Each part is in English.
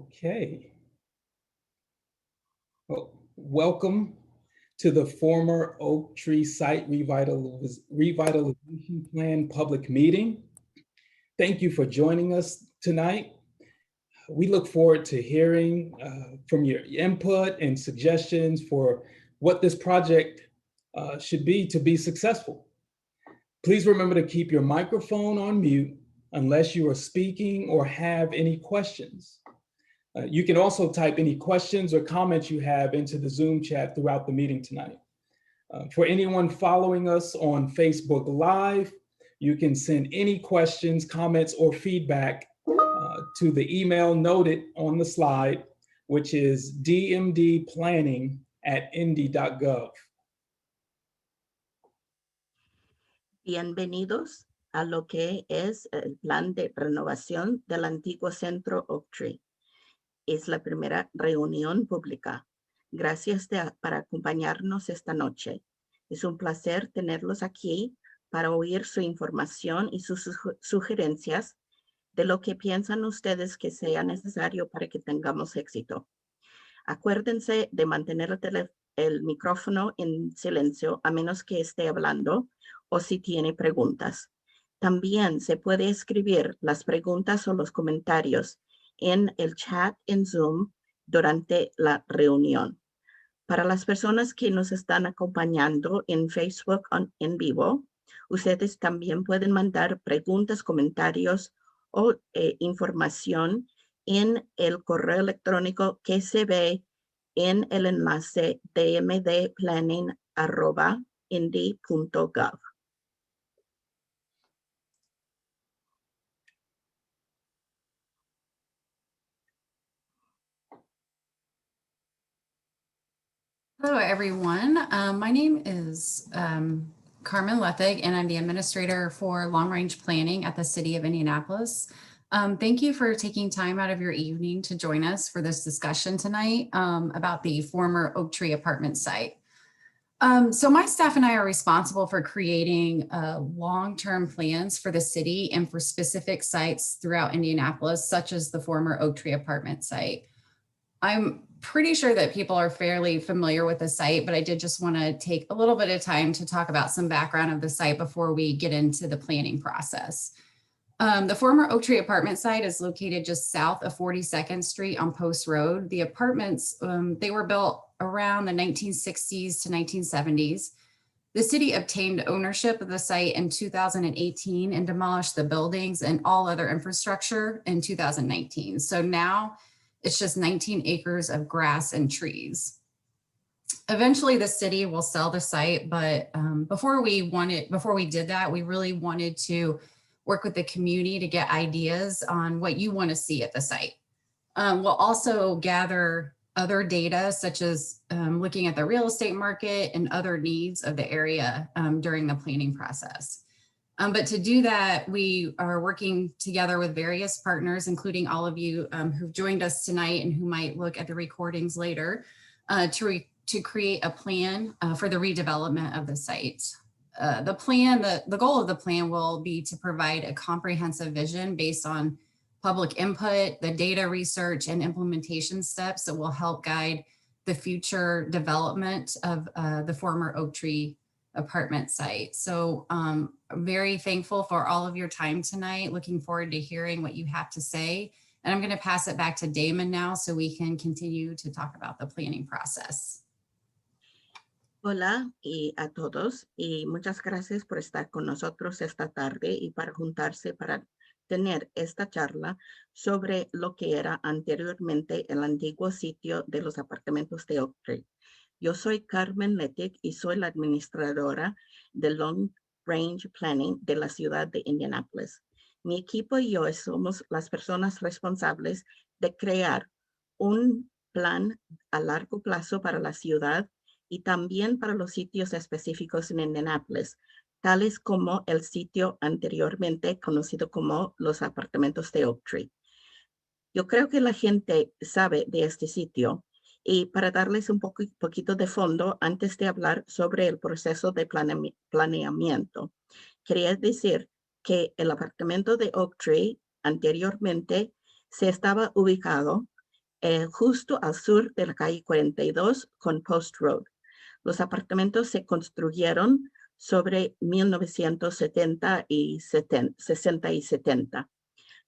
Okay. Well, welcome to the former Oaktree Site Revitalization Plan public meeting. Thank you for joining us tonight. We look forward to hearing from your input and suggestions for what this project should be to be successful. Please remember to keep your microphone on mute unless you are speaking or have any questions. You can also type any questions or comments you have into the Zoom chat throughout the meeting tonight. For anyone following us on Facebook Live, you can send any questions, comments, or feedback to the email noted on the slide, which is dmdplanning@indy.gov. Bienvenidos a lo que es el plan de renovación del antiguo centro Oaktree. Es la primera reunión pública. Gracias por acompañarnos esta noche. Es un placer tenerlos aquí para oír su información y sus sugerencias de lo que piensan ustedes que sea necesario para que tengamos éxito. Acuérdense de mantener el micrófono en silencio a menos que esté hablando o si tiene preguntas. También se puede escribir las preguntas o los comentarios en el chat en Zoom durante la reunión. Para las personas que nos están acompañando en Facebook en vivo, ustedes también pueden mandar preguntas, comentarios o información en el correo electrónico que se ve en el enlace dmdplanning@indy.gov. Hello, everyone. My name is Carmen Lethig, and I'm the administrator for long-range planning at the City of Indianapolis. Thank you for taking time out of your evening to join us for this discussion tonight about the former Oaktree Apartment site. So my staff and I are responsible for creating long-term plans for the city and for specific sites throughout Indianapolis, such as the former Oaktree Apartment site. I'm pretty sure that people are fairly familiar with the site, but I did just want to take a little bit of time to talk about some background of the site before we get into the planning process. The former Oaktree Apartment site is located just south of 42nd Street on Post Road. The apartments, they were built around the 1960s to 1970s. The city obtained ownership of the site in 2018 and demolished the buildings and all other infrastructure in 2019. So now it's just 19 acres of grass and trees. Eventually the city will sell the site, but before we did that, we really wanted to work with the community to get ideas on what you want to see at the site. We'll also gather other data, such as looking at the real estate market and other needs of the area during the planning process. But to do that, we are working together with various partners, including all of you who've joined us tonight and who might look at the recordings later, to create a plan for the redevelopment of the site. The goal of the plan will be to provide a comprehensive vision based on public input, the data research and implementation steps that will help guide the future development of the former Oaktree Apartment site. So I'm very thankful for all of your time tonight. Looking forward to hearing what you have to say. And I'm going to pass it back to Damon now so we can continue to talk about the planning process. Hola a todos y muchas gracias por estar con nosotros esta tarde y para juntarse para tener esta charla sobre lo que era anteriormente el antiguo sitio de los apartamentos de Oaktree. Yo soy Carmen Lethig y soy la administradora de Long Range Planning de la ciudad de Indianapolis. Mi equipo y yo somos las personas responsables de crear un plan a largo plazo para la ciudad y también para los sitios específicos en Indianapolis, tales como el sitio anteriormente conocido como los apartamentos de Oaktree. Yo creo que la gente sabe de este sitio. Y para darles un poquito de fondo, antes de hablar sobre el proceso de planeamiento, quería decir que el apartamento de Oaktree anteriormente se estaba ubicado justo al sur de la calle 42 con Post Road. Los apartamentos se construyeron sobre 1970 y 60 y 70.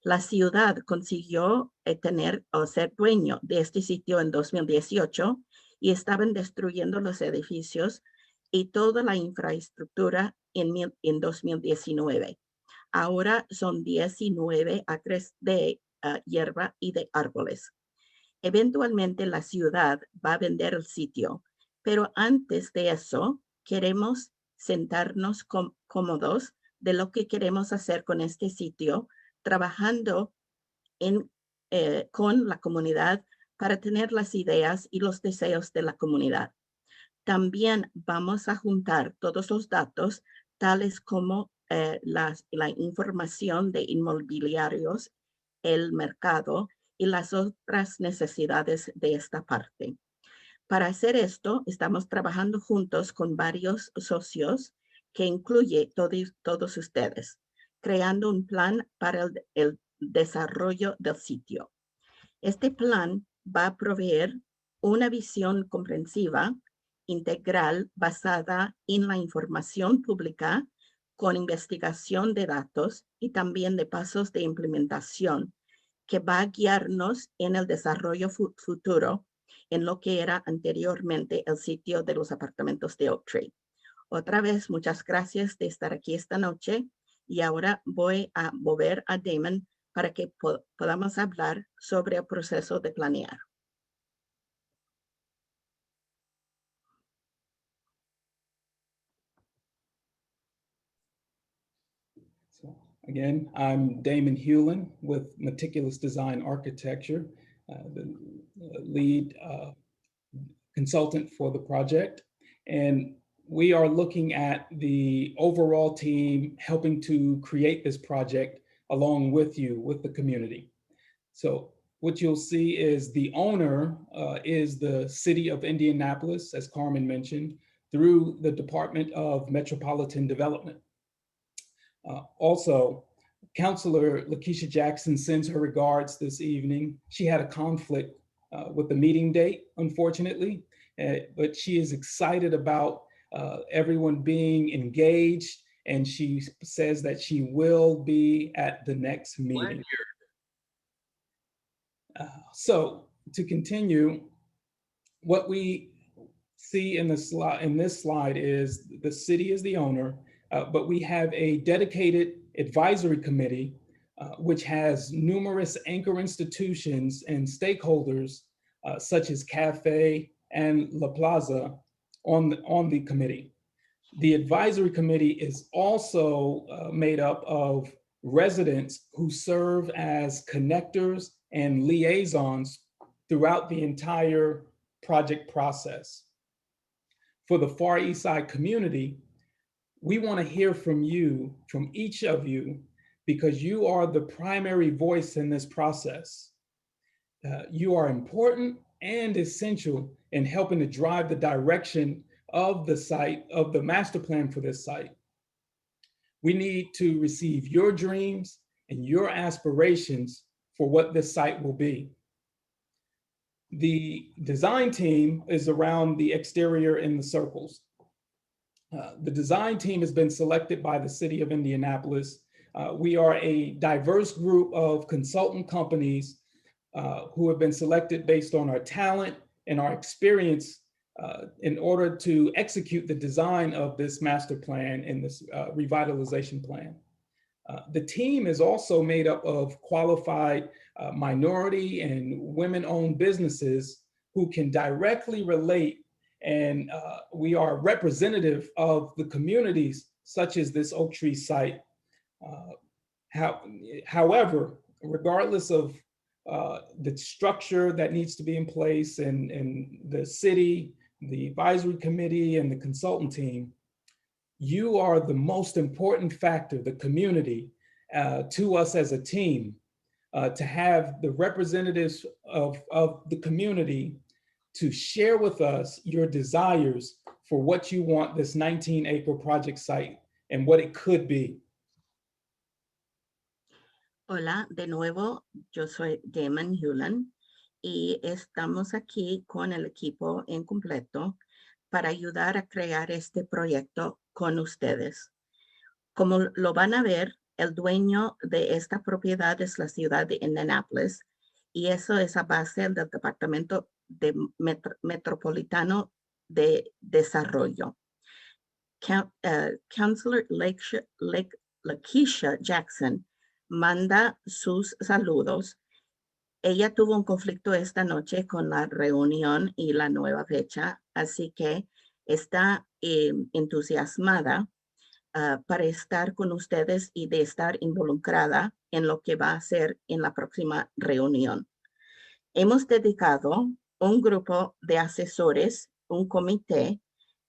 La ciudad consiguió tener o ser dueño de este sitio en 2018 y estaban destruyendo los edificios y toda la infraestructura en 2019. Ahora son 19 acres de hierba y de árboles. Eventualmente la ciudad va a vender el sitio, pero antes de eso queremos sentarnos cómodos de lo que queremos hacer con este sitio, trabajando con la comunidad para tener las ideas y los deseos de la comunidad. También vamos a juntar todos los datos, tales como la información de inmobiliarios, el mercado y las otras necesidades de esta parte. Para hacer esto, estamos trabajando juntos con varios socios que incluye todos ustedes, creando un plan para el desarrollo del sitio. Este plan va a proveer una visión comprensiva, integral, basada en la información pública, con investigación de datos y también de pasos de implementación, que va a guiarnos en el desarrollo futuro en lo que era anteriormente el sitio de los apartamentos de Oaktree. Otra vez, muchas gracias de estar aquí esta noche y ahora voy a mover a Damon para que podamos hablar sobre el proceso de planear. So again, I'm Damon Hewlin with Meticulous Design Architecture, the lead consultant for the project. And we are looking at the overall team helping to create this project along with you, with the community. So what you'll see is the owner is the city of Indianapolis, as Carmen mentioned, through the Department of Metropolitan Development. Also, Councilor Lakeisha Jackson sends her regards this evening. She had a conflict with the meeting date, unfortunately, but she is excited about everyone being engaged, and she says that she will be at the next meeting. So to continue, what we see in this slide is the city is the owner, but we have a dedicated advisory committee, which has numerous anchor institutions and stakeholders, such as Cafe and La Plaza on the committee. The advisory committee is also made up of residents who serve as connectors and liaisons throughout the entire project process. For the Far East Side community, we want to hear from you, from each of you, because you are the primary voice in this process. You are important and essential in helping to drive the direction of the site, of the master plan for this site. We need to receive your dreams and your aspirations for what this site will be. The design team is around the exterior in the circles. The design team has been selected by the city of Indianapolis. We are a diverse group of consultant companies who have been selected based on our talent and our experience in order to execute the design of this master plan and this revitalization plan. The team is also made up of qualified minority and women-owned businesses who can directly relate, and we are representative of the communities such as this Oaktree site. However, regardless of the structure that needs to be in place and the city, the advisory committee, and the consultant team, you are the most important factor, the community, to us as a team, to have the representatives of the community to share with us your desires for what you want this 19-acre project site and what it could be. Hola, de nuevo, yo soy Damon Hewlin y estamos aquí con el equipo en completo para ayudar a crear este proyecto con ustedes. Como lo van a ver, el dueño de esta propiedad es la ciudad de Indianapolis y eso es a base del Departamento de Metropolitano de Desarrollo. Councilor Lakeisha Jackson manda sus saludos. Ella tuvo un conflicto esta noche con la reunión y la nueva fecha, así que está entusiasmada para estar con ustedes y de estar involucrada en lo que va a ser en la próxima reunión. Hemos dedicado un grupo de asesores, un comité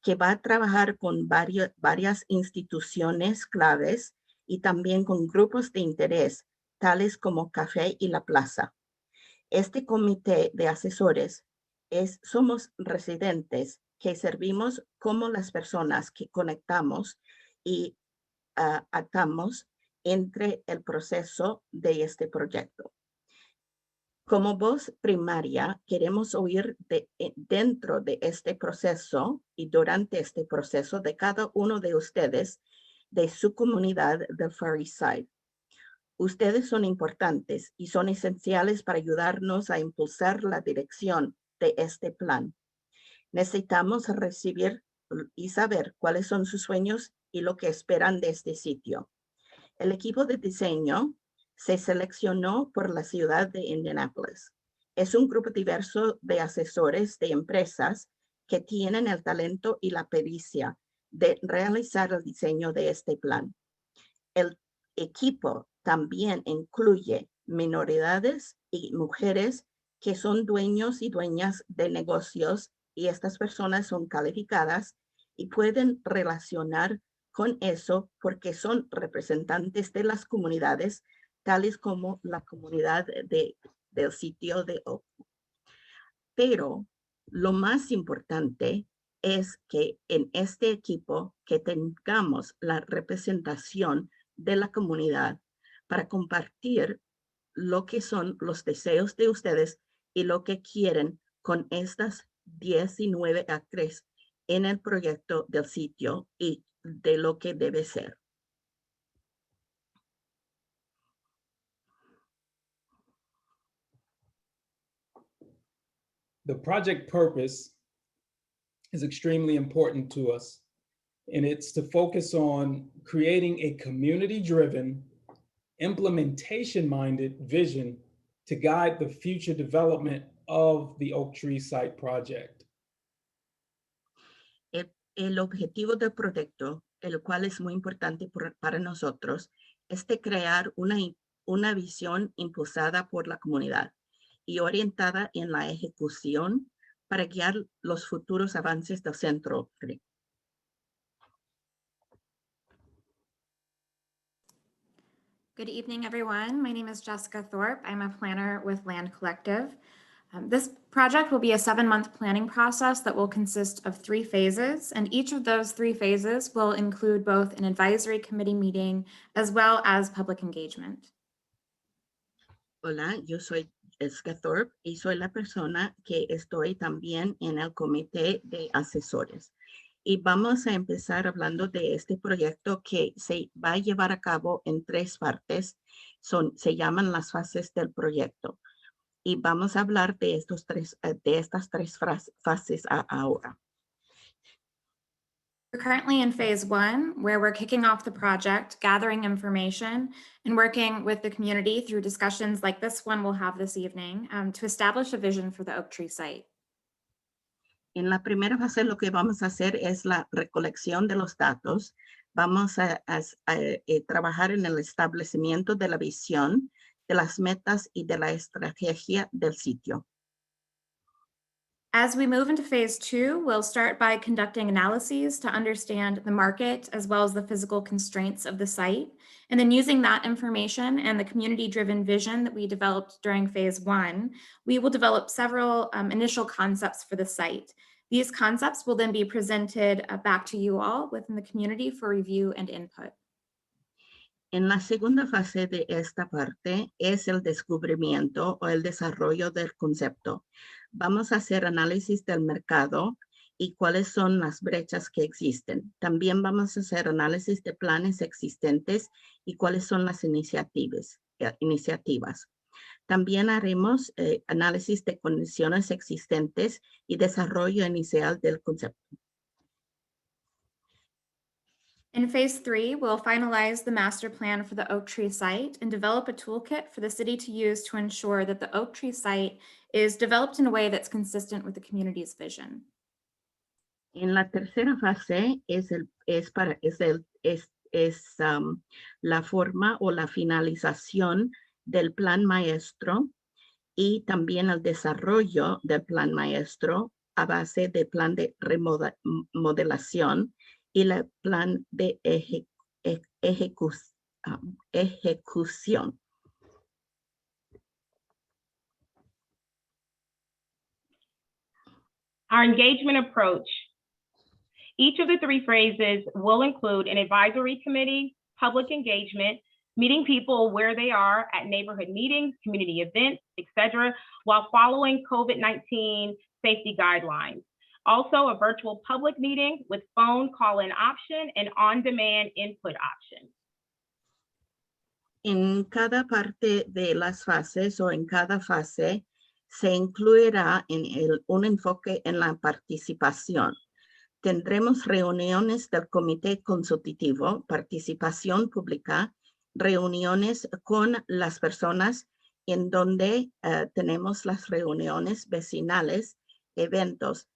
que va a trabajar con varias instituciones claves y también con grupos de interés, tales como Café y la Plaza. Este comité de asesores somos residentes que servimos como las personas que conectamos y atamos entre el proceso de este proyecto. Como voz primaria, queremos oír dentro de este proceso y durante este proceso de cada uno de ustedes de su comunidad del Far East Side. Ustedes son importantes y son esenciales para ayudarnos a impulsar la dirección de este plan. Necesitamos recibir y saber cuáles son sus sueños y lo que esperan de este sitio. El equipo de diseño se seleccionó por la ciudad de Indianapolis. Es un grupo diverso de asesores de empresas que tienen el talento y la pericia de realizar el diseño de este plan. El equipo también incluye minoridades y mujeres que son dueños y dueñas de negocios y estas personas son calificadas y pueden relacionar con eso porque son representantes de las comunidades, tales como la comunidad del sitio de Oaktree. Pero lo más importante es que en este equipo que tengamos la representación de la comunidad para compartir lo que son los deseos de ustedes y lo que quieren con estas 19 acres en el proyecto del sitio y de lo que debe ser. The project purpose is extremely important to us, and it's to focus on creating a community-driven, implementation-minded vision to guide the future development of the Oaktree site project. El objetivo del proyecto, el cual es muy importante para nosotros, es de crear una visión impulsada por la comunidad y orientada en la ejecución para guiar los futuros avances del centro Oaktree. Good evening, everyone. My name is Jessica Thorpe. I'm a planner with Land Collective. This project will be a 7-month planning process that will consist of 3 phases, and each of those 3 phases will include both an advisory committee meeting as well as public engagement. Hola, yo soy Jessica Thorpe y soy la persona que estoy también en el comité de asesores. Y vamos a empezar hablando de este proyecto que se va a llevar a cabo en 3 partes. Se llaman las fases del proyecto. Y vamos a hablar de estas 3 fases ahora. We're currently in phase 1, where we're kicking off the project, gathering information, and working with the community through discussions like this one we'll have this evening to establish a vision for the Oaktree site. En la primera fase lo que vamos a hacer es la recolección de los datos. Vamos a trabajar en el establecimiento de la visión, de las metas y de la estrategia del sitio. As we move into phase 2, we'll start by conducting analyses to understand the market as well as the physical constraints of the site, and then using that information and the community-driven vision that we developed during phase 1, we will develop several initial concepts for the site. These concepts will then be presented back to you all within the community for review and input. En la segunda fase de esta parte es el descubrimiento o el desarrollo del concepto. Vamos a hacer análisis del mercado y cuáles son las brechas que existen. También vamos a hacer análisis de planes existentes y cuáles son las iniciativas. También haremos análisis de condiciones existentes y desarrollo inicial del concepto. In phase 3, we'll finalize the master plan for the Oaktree site and develop a toolkit for the city to use to ensure that the Oaktree site is developed in a way that's consistent with the community's vision. En la tercera fase es la forma o la finalización del plan maestro y también el desarrollo del plan maestro a base del plan de remodelación y el plan de ejecución. Our engagement approach. Each of the 3 phases will include an advisory committee, public engagement, meeting people where they are at neighborhood meetings, community events, etc., while following COVID-19 safety guidelines. Also, a virtual public meeting with phone call-in option and on-demand input option. En cada parte de las fases o en cada fase se incluirá un enfoque en la participación. Tendremos reuniones del comité consultivo, participación pública, reuniones con las personas en donde tenemos las reuniones vecinales, eventos,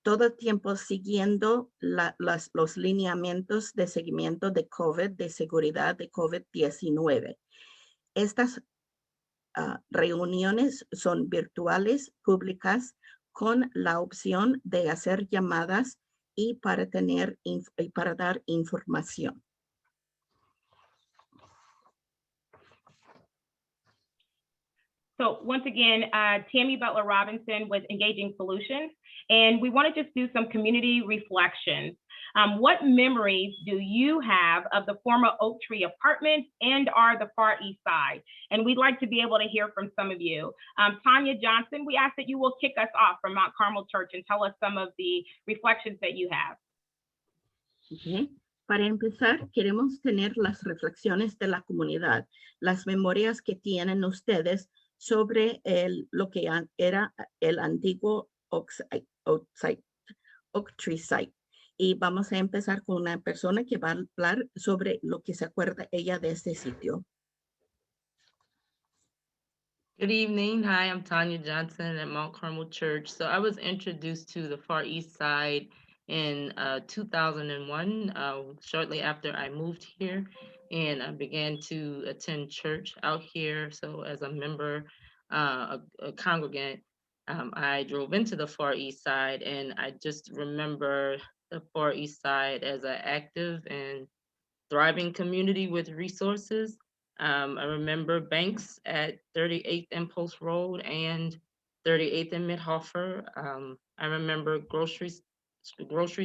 todo el tiempo siguiendo los lineamientos de seguimiento de COVID, de seguridad de COVID-19. Estas reuniones son virtuales, públicas, con la opción de hacer llamadas y para dar información. So once again, Tammy Butler Robinson with Engaging Solutions, and we want to just do some community reflections. What memories do you have of the former Oaktree Apartments and or the Far East Side? And we'd like to be able to hear from some of you. Tanya Johnson, we ask that you will kick us off from Mount Carmel Church and tell us some of the reflections that you have. Okay. Para empezar, queremos tener las reflexiones de la comunidad, las memorias que tienen ustedes sobre lo que era el antiguo Oaktree site. Y vamos a empezar con una persona que va a hablar sobre lo que se acuerda ella de este sitio. Good evening. Hi, I'm Tanya Johnson at Mount Carmel Church. So I was introduced to the Far East Side in 2001, shortly after I moved here, and I began to attend church out here. So as a member, a congregant, I drove into the Far East Side, and I just remember the Far East Side as an active and thriving community with resources. I remember banks at 38th and Post Road and 38th and Midhofer. I remember grocery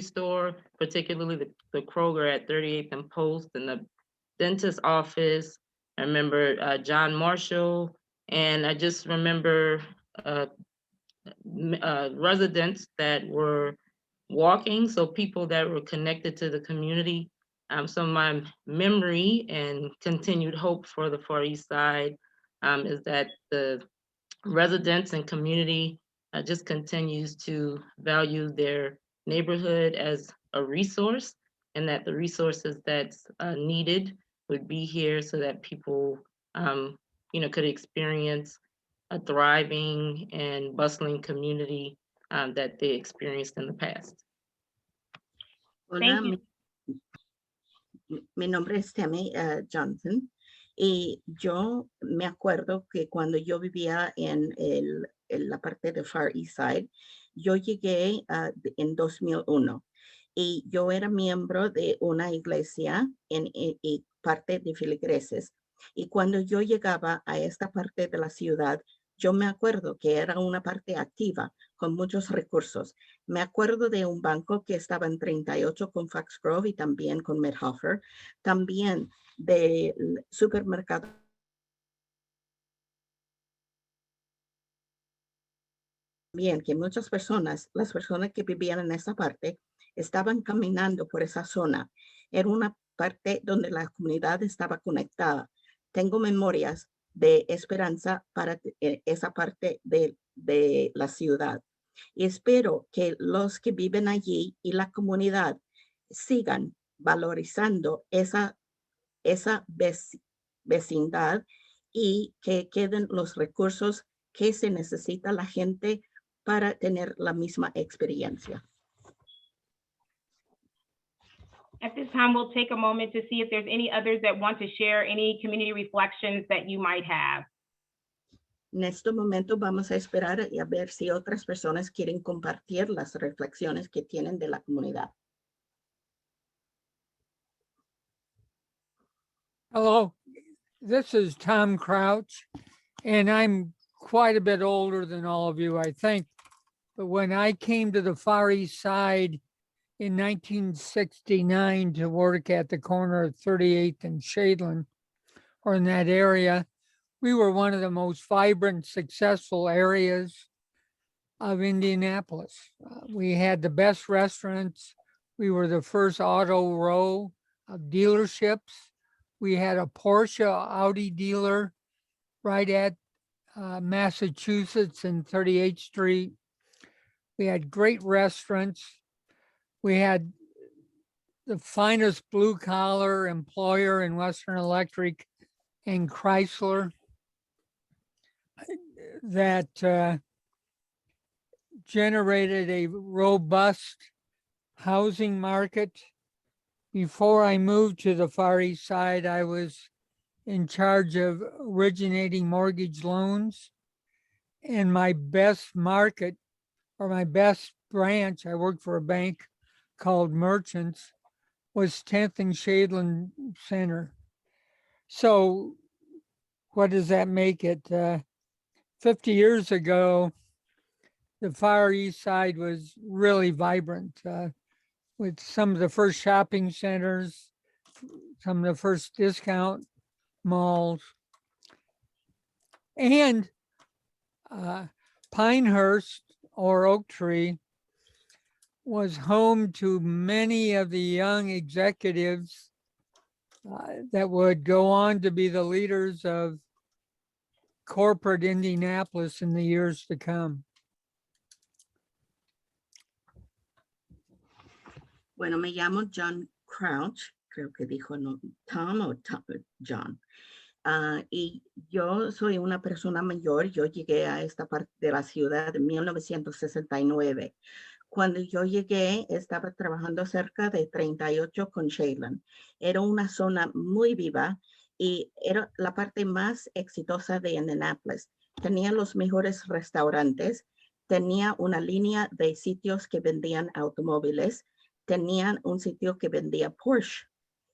store, particularly the Kroger at 38th and Post, and the dentist office. I remember John Marshall, and I just remember residents that were walking, so people that were connected to the community. So my memory and continued hope for the Far East Side is that the residents and community just continues to value their neighborhood as a resource, and that the resources that's needed would be here so that people could experience a thriving and bustling community that they experienced in the past. Hola, mi nombre es Tammy Johnson, y yo me acuerdo que cuando yo vivía en la parte de Far East Side, yo llegué en 2001 y yo era miembro de una iglesia y parte de feligreses. Y cuando yo llegaba a esta parte de la ciudad, yo me acuerdo que era una parte activa, con muchos recursos. Me acuerdo de un banco que estaba en 38 con Foxgrove y también con Medhofer, también del supermercado. También que muchas personas, las personas que vivían en esa parte, estaban caminando por esa zona. Era una parte donde la comunidad estaba conectada. Tengo memorias de esperanza para esa parte de la ciudad. Y espero que los que viven allí y la comunidad sigan valorizando esa vecindad y que queden los recursos que se necesita la gente para tener la misma experiencia. At this time, we'll take a moment to see if there's any others that want to share any community reflections that you might have. En este momento vamos a esperar y a ver si otras personas quieren compartir las reflexiones que tienen de la comunidad. Hello, this is Tom Crouch, and I'm quite a bit older than all of you, I think. But when I came to the Far East Side in 1969 to work at the corner of 38th and Shadeland, or in that area, we were one of the most vibrant, successful areas of Indianapolis. We had the best restaurants. We were the first auto row of dealerships. We had a Porsche Audi dealer right at Massachusetts and 38th Street. We had great restaurants. We had the finest blue collar employer in Western Electric and Chrysler that generated a robust housing market. Before I moved to the Far East Side, I was in charge of originating mortgage loans. And my best market, or my best branch, I worked for a bank called Merchants, was 10th and Shadeland Center. So what does that make it? 50 years ago, the Far East Side was really vibrant with some of the first shopping centers, some of the first discount malls. And Pinehurst or Oaktree was home to many of the young executives that would go on to be the leaders of corporate Indianapolis in the years to come. Bueno, me llamo John Crouch, creo que dijo Tom o John. Y yo soy una persona mayor. Yo llegué a esta parte de la ciudad en 1969. Cuando yo llegué, estaba trabajando cerca de 38 con Shadeland. Era una zona muy viva y era la parte más exitosa de Indianapolis. Tenía los mejores restaurantes, tenía una línea de sitios que vendían automóviles, tenían un sitio que vendía Porsche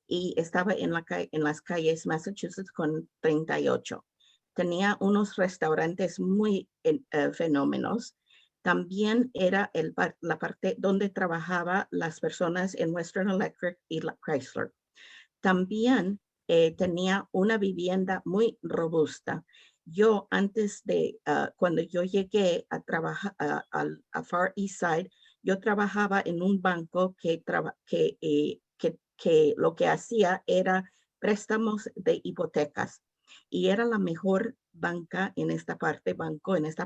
y estaba en las calles Massachusetts con 38. Tenía unos restaurantes muy fenómenos. También era la parte donde trabajaban las personas en Western Electric y Chrysler. También tenía una vivienda muy robusta. Yo antes de, cuando yo llegué a trabajar a Far East Side, yo trabajaba en un banco que lo que hacía era préstamos de hipotecas y era la mejor banco en esta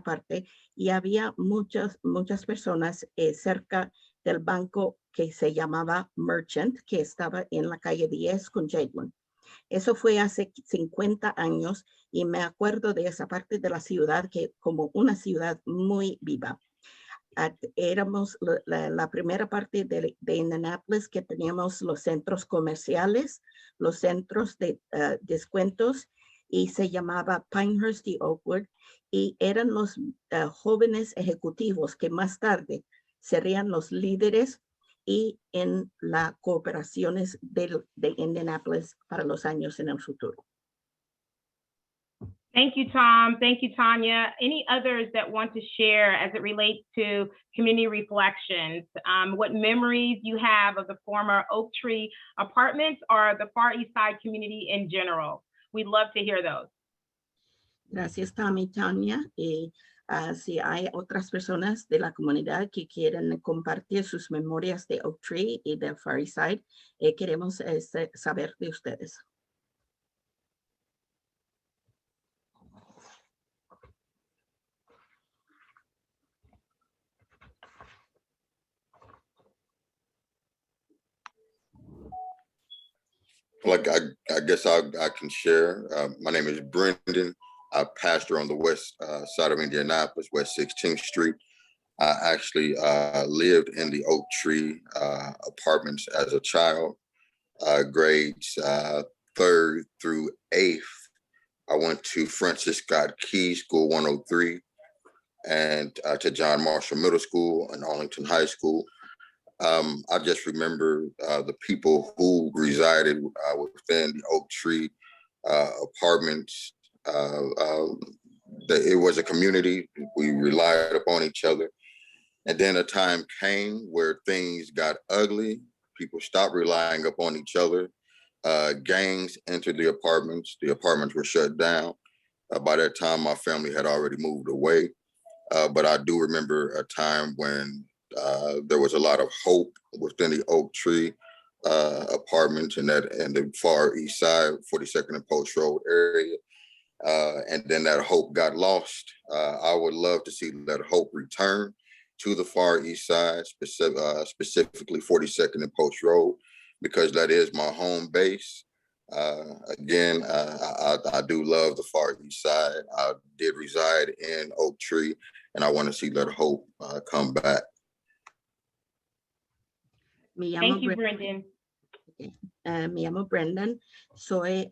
parte, y había muchas personas cerca del banco que se llamaba Merchant, que estaba en la calle 10 con Shadeland. Eso fue hace 50 años y me acuerdo de esa parte de la ciudad que como una ciudad muy viva. Éramos la primera parte de Indianapolis que teníamos los centros comerciales, los centros de descuentos, y se llamaba Pinehurst y Oakwood, y eran los jóvenes ejecutivos que más tarde serían los líderes y en las cooperaciones de Indianapolis para los años en el futuro. Thank you, Tom. Thank you, Tanya. Any others that want to share as it relates to community reflections? What memories you have of the former Oaktree Apartments or the Far East Side community in general? We'd love to hear those. Gracias, Tami, Tanya. Y si hay otras personas de la comunidad que quieren compartir sus memorias de Oaktree y de Far East Side, queremos saber de ustedes. Like I guess I can share. My name is Brendan. I pastor on the west side of Indianapolis, West 16th Street. I actually lived in the Oaktree Apartments as a child, grades 3rd through 8th. I went to Francis Scott Key School 103 and to John Marshall Middle School and Arlington High School. I just remember the people who resided within the Oaktree Apartments. It was a community. We relied upon each other. And then a time came where things got ugly. People stopped relying upon each other. Gangs entered the apartments. The apartments were shut down. By that time, my family had already moved away. But I do remember a time when there was a lot of hope within the Oaktree Apartments and the Far East Side, 42nd and Post Road area. And then that hope got lost. I would love to see that hope return to the Far East Side, specifically 42nd and Post Road, because that is my home base. Again, I do love the Far East Side. I did reside in Oaktree, and I want to see that hope come back. Thank you, Brendan. Me llamo Brendan, soy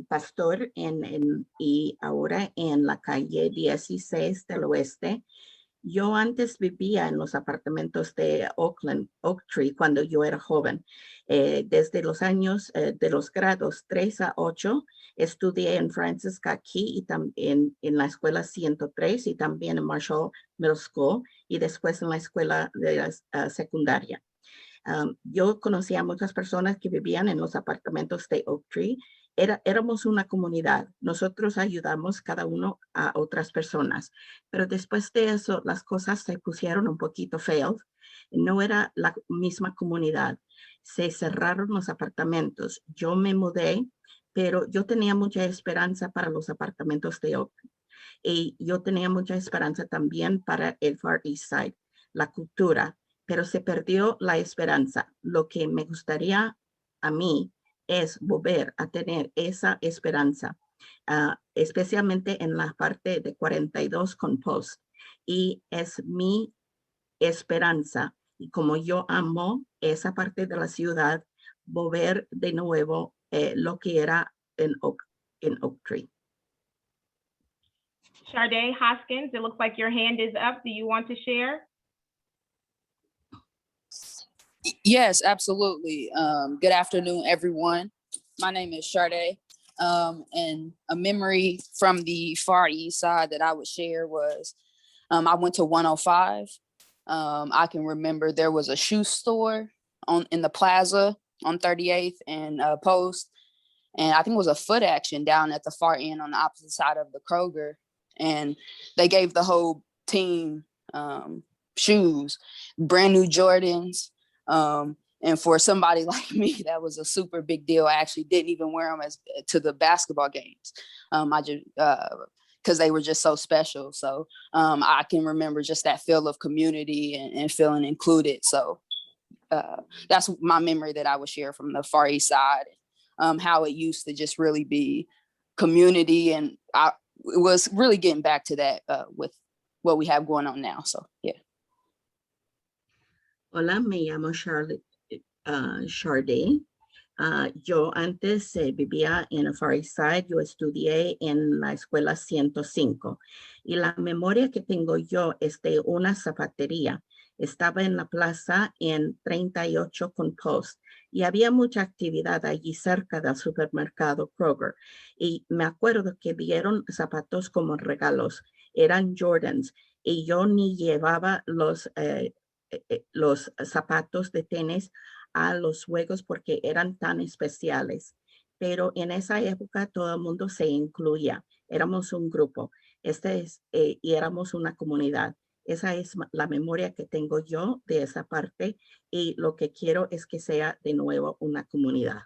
pastor y ahora en la calle 16 del Oeste. Yo antes vivía en los apartamentos de Oaktree cuando yo era joven. Desde los años de los grados 3 a 8 estudié en Francis Scott Key y también en la escuela 103 y también en Marshall Middle School y después en la escuela de secundaria. Yo conocía a muchas personas que vivían en los apartamentos de Oaktree. Éramos una comunidad. Nosotros ayudamos cada uno a otras personas. Pero después de eso, las cosas se pusieron un poquito feas. No era la misma comunidad. Se cerraron los apartamentos. Yo me mudé, pero yo tenía mucha esperanza para los apartamentos de Oaktree. Y yo tenía mucha esperanza también para el Far East Side, la cultura. Pero se perdió la esperanza. Lo que me gustaría a mí es volver a tener esa esperanza, especialmente en la parte de 42 con Post. Y es mi esperanza. Y como yo amo esa parte de la ciudad, volver de nuevo lo que era en Oaktree. Sharday Hoskins, it looks like your hand is up. Do you want to share? Yes, absolutely. Good afternoon, everyone. My name is Sharday, and a memory from the Far East Side that I would share was I went to 105. I can remember there was a shoe store in the plaza on 38th and Post, and I think it was a Foot Action down at the far end on the opposite side of the Kroger, and they gave the whole team shoes, brand new Jordans. And for somebody like me, that was a super big deal. I actually didn't even wear them to the basketball games. I just because they were just so special. So I can remember just that feel of community and feeling included. So that's my memory that I would share from the Far East Side, how it used to just really be community. And it was really getting back to that with what we have going on now. So, yeah. Hola, me llamo Sharday. Yo antes vivía en el Far East Side. Yo estudié en la escuela 105 y la memoria que tengo yo es de una zapatería Estaba en la plaza en 38 con Post y había mucha actividad allí cerca del supermercado Kroger. Y me acuerdo que dieron zapatos como regalos, eran Jordans, y yo ni llevaba los zapatos de tenis a los juegos porque eran tan especiales. Pero en esa época todo el mundo se incluía. Éramos un grupo y éramos una comunidad. Esa es la memoria que tengo yo de esa parte y lo que quiero es que sea de nuevo una comunidad.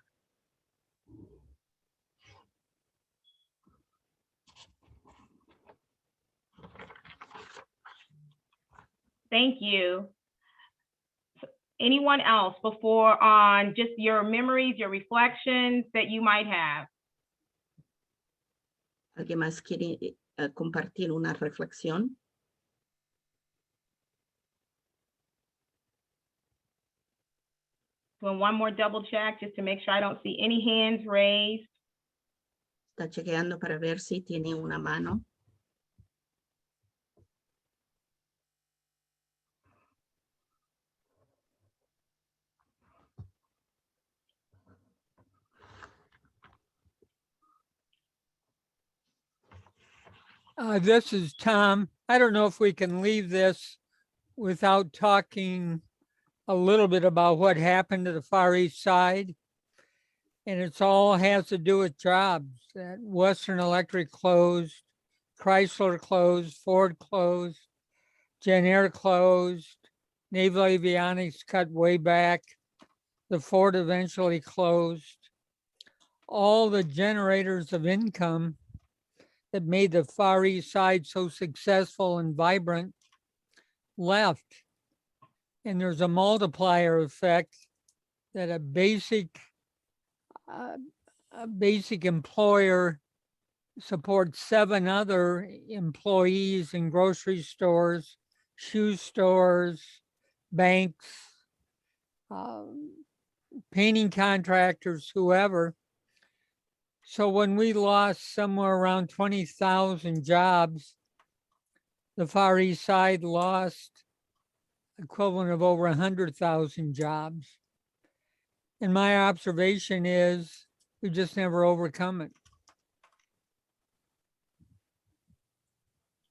Thank you. Anyone else before on just your memories, your reflections that you might have? ¿Alguien más quiere compartir una reflexión? Doing one more double check just to make sure I don't see any hands raised. Está chequeando para ver si tiene una mano. This is Tom. I don't know if we can leave this without talking a little bit about what happened to the Far East Side. And it's all has to do with jobs. That Western Electric closed, Chrysler closed, Ford closed, Jen Air closed, Naval Avionics cut way back. The Ford eventually closed. All the generators of income that made the Far East Side so successful and vibrant left. And there's a multiplier effect that a basic employer supports 7 other employees in grocery stores, shoe stores, banks, painting contractors, whoever. So when we lost somewhere around 20,000 jobs, the Far East Side lost equivalent of over 100,000 jobs. And my observation is we just never overcome it.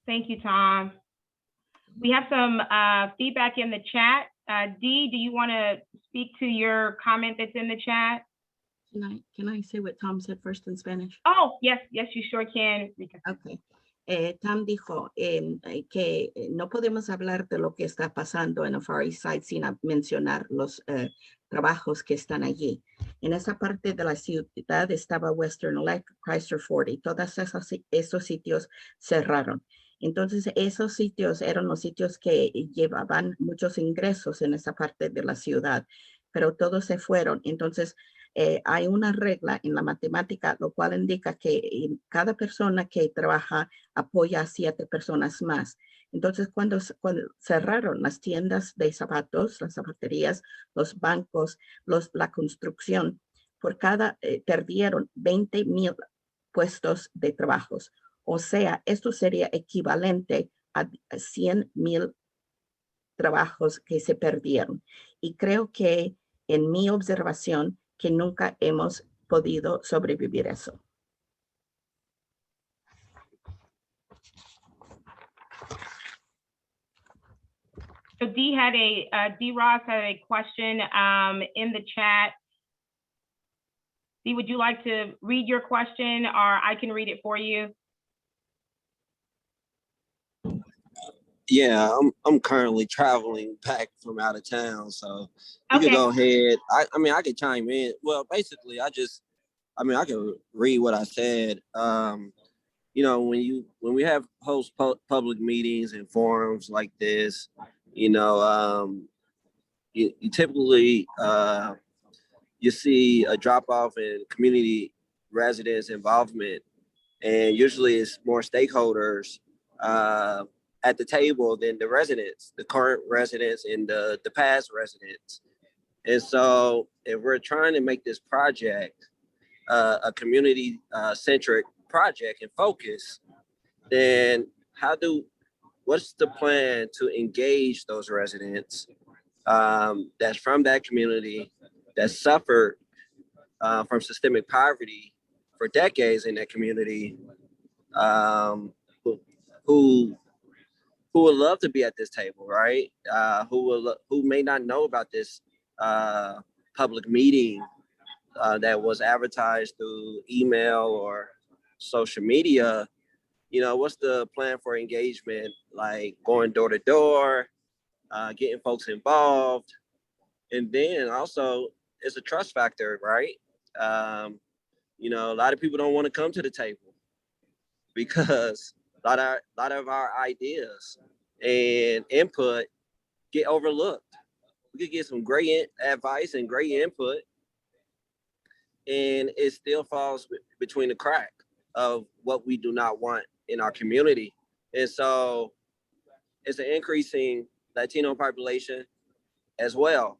Thank you, Tom. We have some feedback in the chat. Dee, do you want to speak to your comment that's in the chat? Can I say what Tom said first in Spanish? Oh, yes, you sure can. Okay. Tom dijo que no podemos hablar de lo que está pasando en el Far East Side sin mencionar los trabajos que están allí. En esa parte de la ciudad estaba Western Electric, Chrysler, Ford y todos esos sitios cerraron. Entonces, esos sitios eran los sitios que llevaban muchos ingresos en esa parte de la ciudad, pero todos se fueron. Entonces, hay una regla en la matemática, lo cual indica que cada persona que trabaja apoya a 7 personas más. Entonces, cuando cerraron las tiendas de zapatos, las zapaterías, los bancos, la construcción, perdieron 20,000 puestos de trabajos. O sea, esto sería equivalente a 100,000 trabajos que se perdieron. Y creo que en mi observación, que nunca hemos podido sobrevivir eso. So D Ross had a question in the chat. D, would you like to read your question or I can read it for you? Yeah, I'm currently traveling back from out of town, so you Okay. can go ahead. I mean, I could chime in. Well, basically, I can read what I said. You know, when we have host public meetings and forums like this, you know, you typically you see a drop off in community residents' involvement, and usually it's more stakeholders at the table than the residents, the current residents and the past residents. And so if we're trying to make this project a community centric project and focus, then how do what's the plan to engage those residents that's from that community that suffered from systemic poverty for decades in that community, who who would love to be at this table, right? Who may not know about this public meeting that was advertised through email or social media. You know, what's the plan for engagement? Like going door to door, getting folks involved, and then also it's a trust factor, right? You know, a lot of people don't want to come to the table because a lot of our ideas and input get overlooked. We could get some great advice and great input, and it still falls between the crack of what we do not want in our community. And so it's an increasing Latino population as well.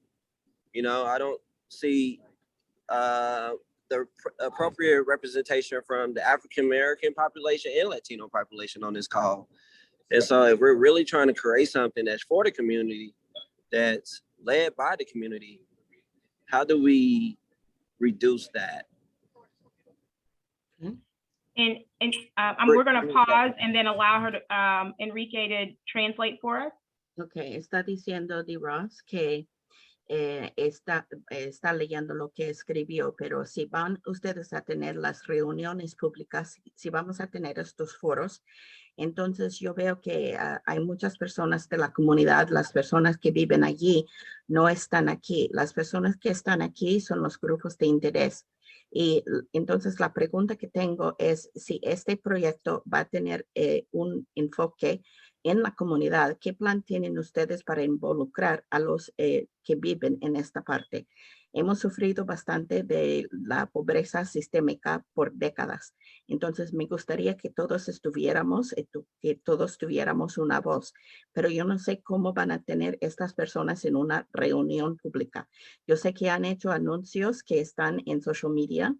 You know, I don't see the appropriate representation from the African American population and Latino population on this call. And so if we're really trying to create something that's for the community, that's led by the community, how do we reduce that? And we're going to pause and then allow her to Enrique to translate for us. Okay, está diciendo D-Ross que está leyendo lo que escribió, pero si van ustedes a tener las reuniones públicas, si vamos a tener estos foros, entonces yo veo que hay muchas personas de la comunidad, las personas que viven allí no están aquí. Las personas que están aquí son los grupos de interés. Y entonces la pregunta que tengo es si este proyecto va a tener un enfoque en la comunidad. ¿Qué plan tienen ustedes para involucrar a los que viven en esta parte? Hemos sufrido bastante de la pobreza sistémica por décadas. Entonces me gustaría que todos estuviéramos, que todos tuviéramos una voz, pero yo no sé cómo van a tener estas personas en una reunión pública. Yo sé que han hecho anuncios que están en social media,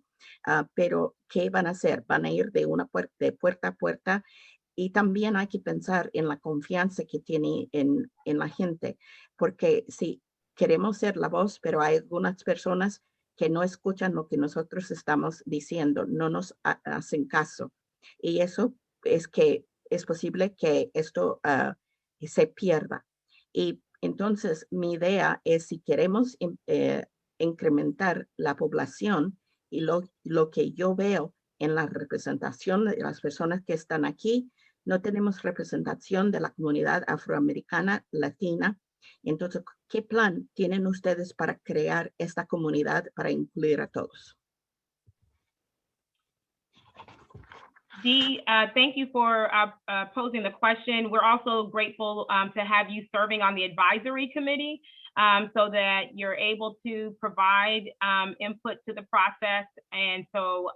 pero ¿qué van a hacer? ¿Van a ir de puerta a puerta? Y también hay que pensar en la confianza que tiene en la gente, porque si queremos ser la voz, pero hay algunas personas que no escuchan lo que nosotros estamos diciendo, no nos hacen caso. Y eso es que es posible que esto se pierda. Y entonces mi idea es si queremos incrementar la población y lo que yo veo en la representación de las personas que están aquí, no tenemos representación de la comunidad afroamericana, latina. Entonces, ¿qué plan tienen ustedes para crear esta comunidad para incluir a todos? Dee, thank you for posing the question. We're also grateful to have you serving on the advisory committee so that you're able to provide input to the process. And so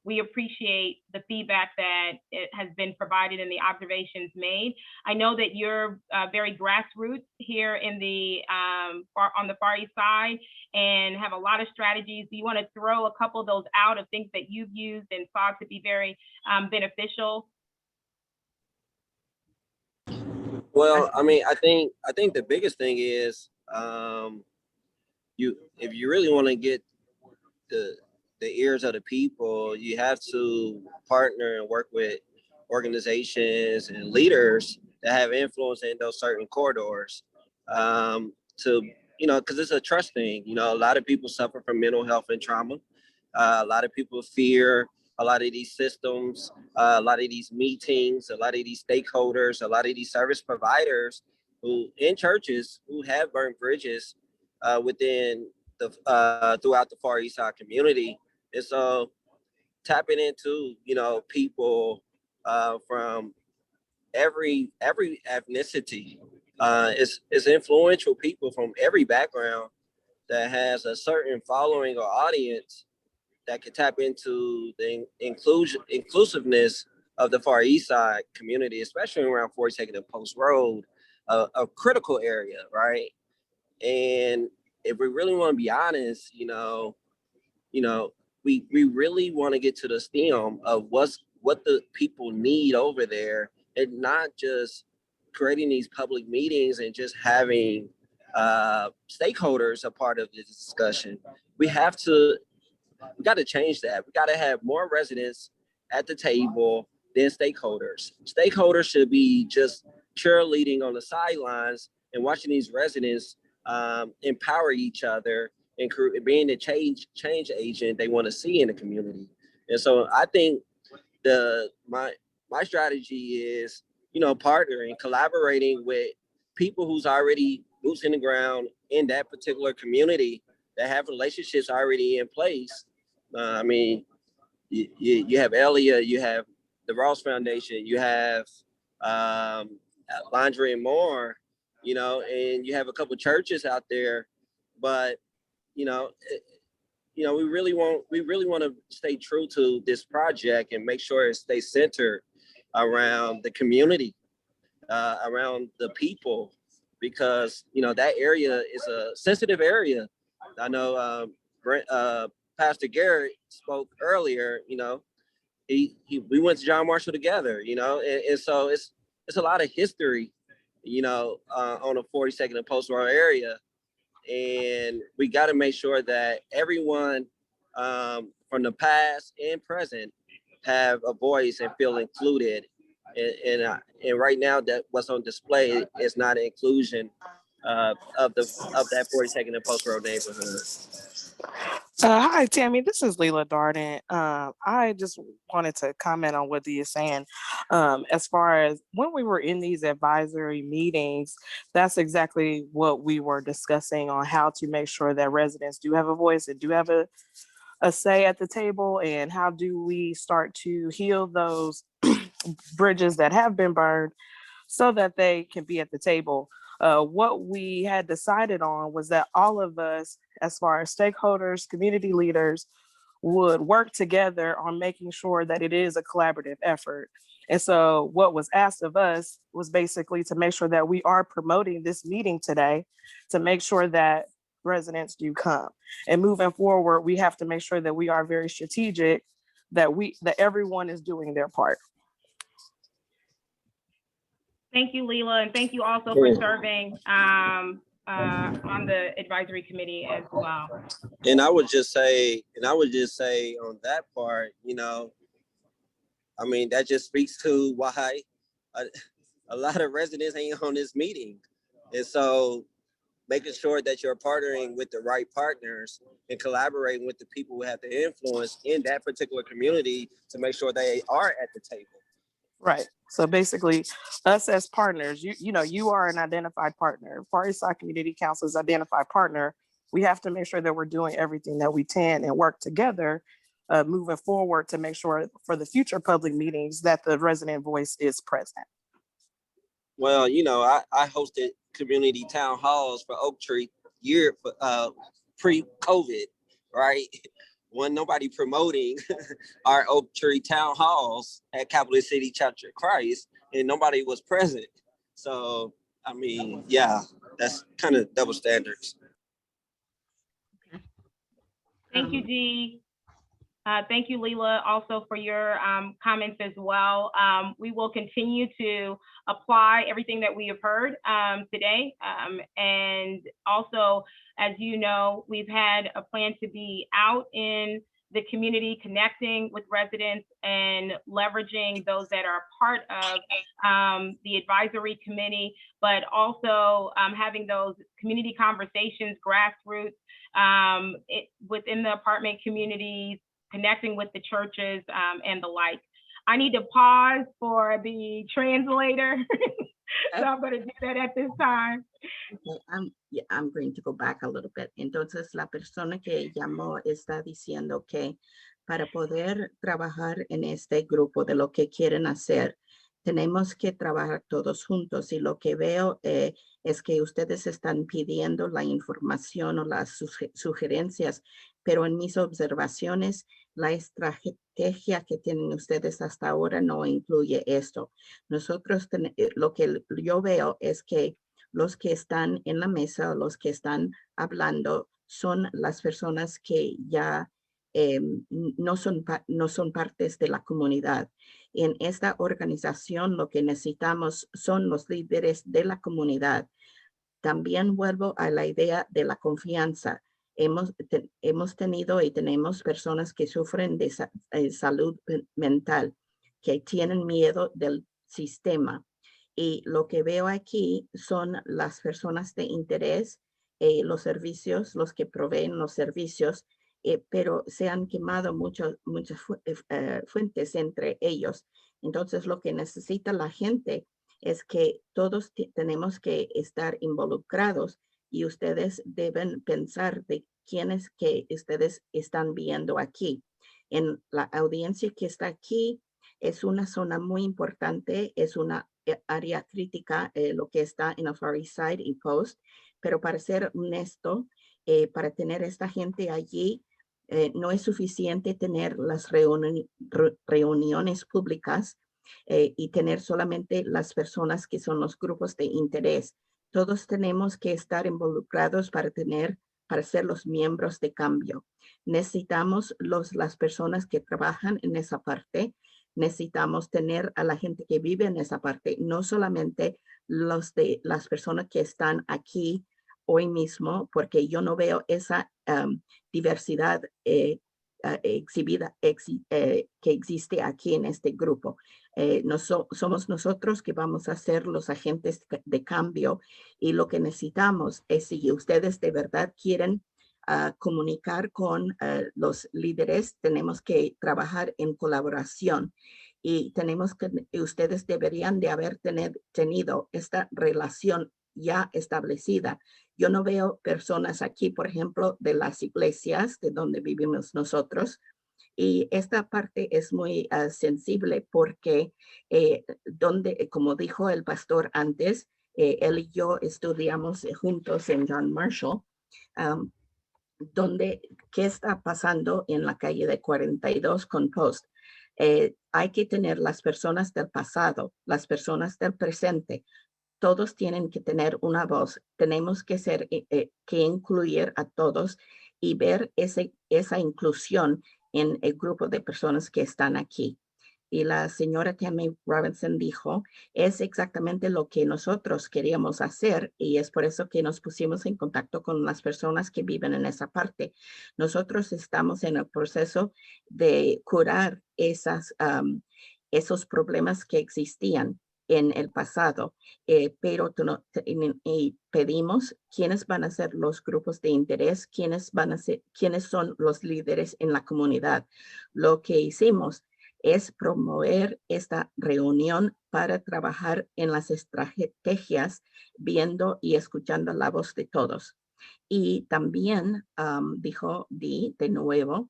we appreciate the feedback that it has been provided and the observations made. I know that you're very grassroots here in the on the Far East Side and have a lot of strategies. Do you want to throw a couple of those out of things that you've used and saw to be very beneficial? Well, I mean, I think the biggest thing is if you really want to get the ears of the people, you have to partner and work with organizations and leaders that have influence in those certain corridors. To, you know, because it's a trust thing. You know, a lot of people suffer from mental health and trauma. A lot of people fear a lot of these systems, a lot of these meetings, a lot of these stakeholders, a lot of these service providers who in churches who have burnt bridges within the throughout the Far East Side community. And so tapping into, you know, people from every ethnicity, it's influential people from every background that has a certain following or audience that can tap into the inclusiveness of the Far East Side community, especially around 42nd and Post Road, a critical area, right? And if we really want to be honest, you know, we really want to get to the stem of what the people need over there, and not just creating these public meetings and just having stakeholders a part of the discussion. We got to change that. We got to have more residents at the table than stakeholders. Stakeholders should be just cheerleading on the sidelines and watching these residents empower each other and being the change agent they want to see in the community. And so I think my strategy is, partnering, collaborating with people who's already boots in the ground in that particular community that have relationships already in place. I mean, you have Elia, you have the Ross Foundation, you have Laundry and More, and you have a couple churches out there, but we really want to stay true to this project and make sure it stays centered around the community, around the people, because that area is a sensitive area. I know Pastor Garrett spoke earlier. We went to John Marshall together. And so it's a lot of history, on the 42nd and Post Road area. And we got to make sure that everyone from the past and present have a voice and feel included. And right now, that what's on display is not an inclusion of that 42nd and Post Road neighborhood. Hi, Tammy. This is Leila Darden. I just wanted to comment on what Dee is saying. As far as when we were in these advisory meetings, that's exactly what we were discussing on how to make sure that residents do have a voice and do have a say at the table, and how do we start to heal those bridges that have been burned so that they can be at the table. What we had decided on was that all of us, as far as stakeholders, community leaders, would work together on making sure that it is a collaborative effort. And so what was asked of us was basically to make sure that we are promoting this meeting today, to make sure that residents do come. And moving forward, we have to make sure that we are very strategic, that everyone is doing their part. Thank you, Leila, and thank you also for serving on the advisory committee as well. And I would just say on that part, I mean, that just speaks to why a lot of residents ain't on this meeting. And so making sure that you're partnering with the right partners and collaborating with the people who have the influence in that particular community to make sure they are at the table. Right. So basically, us as partners, you are an identified partner. Far Eastside Community Council is an identified partner. We have to make sure that we're doing everything that we can and work together moving forward to make sure for the future public meetings that the resident voice is present. Well, I hosted community town halls for Oaktree pre-COVID, right? When nobody promoting our Oaktree town halls at Capital City Church of Christ, and nobody was present. So, I mean, yeah, that's kind of double standards. Thank you, Dee. Thank you, Leila, also for your comments as well. We will continue to apply everything that we have heard today. And also, as you know, we've had a plan to be out in the community, connecting with residents and leveraging those that are part of the advisory committee, but also having those community conversations, grassroots, within the apartment communities, connecting with the churches and the like. I need to pause for the translator. So I'm going to do that at this time. Okay, I'm going to go back a little bit. Entonces, la persona que llamó está diciendo que para poder trabajar en este grupo de lo que quieren hacer, tenemos que trabajar todos juntos. Y lo que veo es que ustedes están pidiendo la información o las sugerencias, pero en mis observaciones, la estrategia que tienen ustedes hasta ahora no incluye esto. Nosotros, lo que yo veo es que los que están en la mesa, los que están hablando, son las personas que ya no son partes de la comunidad. En esta organización lo que necesitamos son los líderes de la comunidad. También vuelvo a la idea de la confianza. Hemos tenido y tenemos personas que sufren de salud mental, que tienen miedo del sistema. Y lo que veo aquí son las personas de interés, los servicios, los que proveen los servicios, pero se han quemado muchas fuentes entre ellos. Entonces, lo que necesita la gente es que todos tenemos que estar involucrados y ustedes deben pensar de quiénes que ustedes están viendo aquí. En la audiencia que está aquí es una zona muy importante, es una área crítica, lo que está en el Far East Side y Post, pero para ser honesto, para tener esta gente allí, no es suficiente tener las reuniones públicas y tener solamente las personas que son los grupos de interés. Todos tenemos que estar involucrados para ser los miembros de cambio. Necesitamos las personas que trabajan en esa parte. Necesitamos tener a la gente que vive en esa parte, no solamente las personas que están aquí hoy mismo, porque yo no veo esa diversidad exhibida que existe aquí en este grupo. Somos nosotros que vamos a ser los agentes de cambio y lo que necesitamos es si ustedes de verdad quieren comunicar con los líderes, tenemos que trabajar en colaboración y ustedes deberían de haber tenido esta relación ya establecida. Yo no veo personas aquí, por ejemplo, de las iglesias de donde vivimos nosotros. Y esta parte es muy sensible porque como dijo el pastor antes, él y yo estudiamos juntos en John Marshall, qué está pasando en la calle de 42 con Post. Hay que tener las personas del pasado, las personas del presente. Todos tienen que tener una voz. Tenemos que que incluir a todos y ver esa inclusión en el grupo de personas que están aquí. Y la señora Tammy Robinson dijo, es exactamente lo que nosotros queríamos hacer y es por eso que nos pusimos en contacto con las personas que viven en esa parte. Nosotros estamos en el proceso de curar esos problemas que existían en el pasado, pero pedimos quiénes van a ser los grupos de interés, quiénes son los líderes en la comunidad. Lo que hicimos es promover esta reunión para trabajar en las estrategias, viendo y escuchando la voz de todos. Y también dijo Dee de nuevo,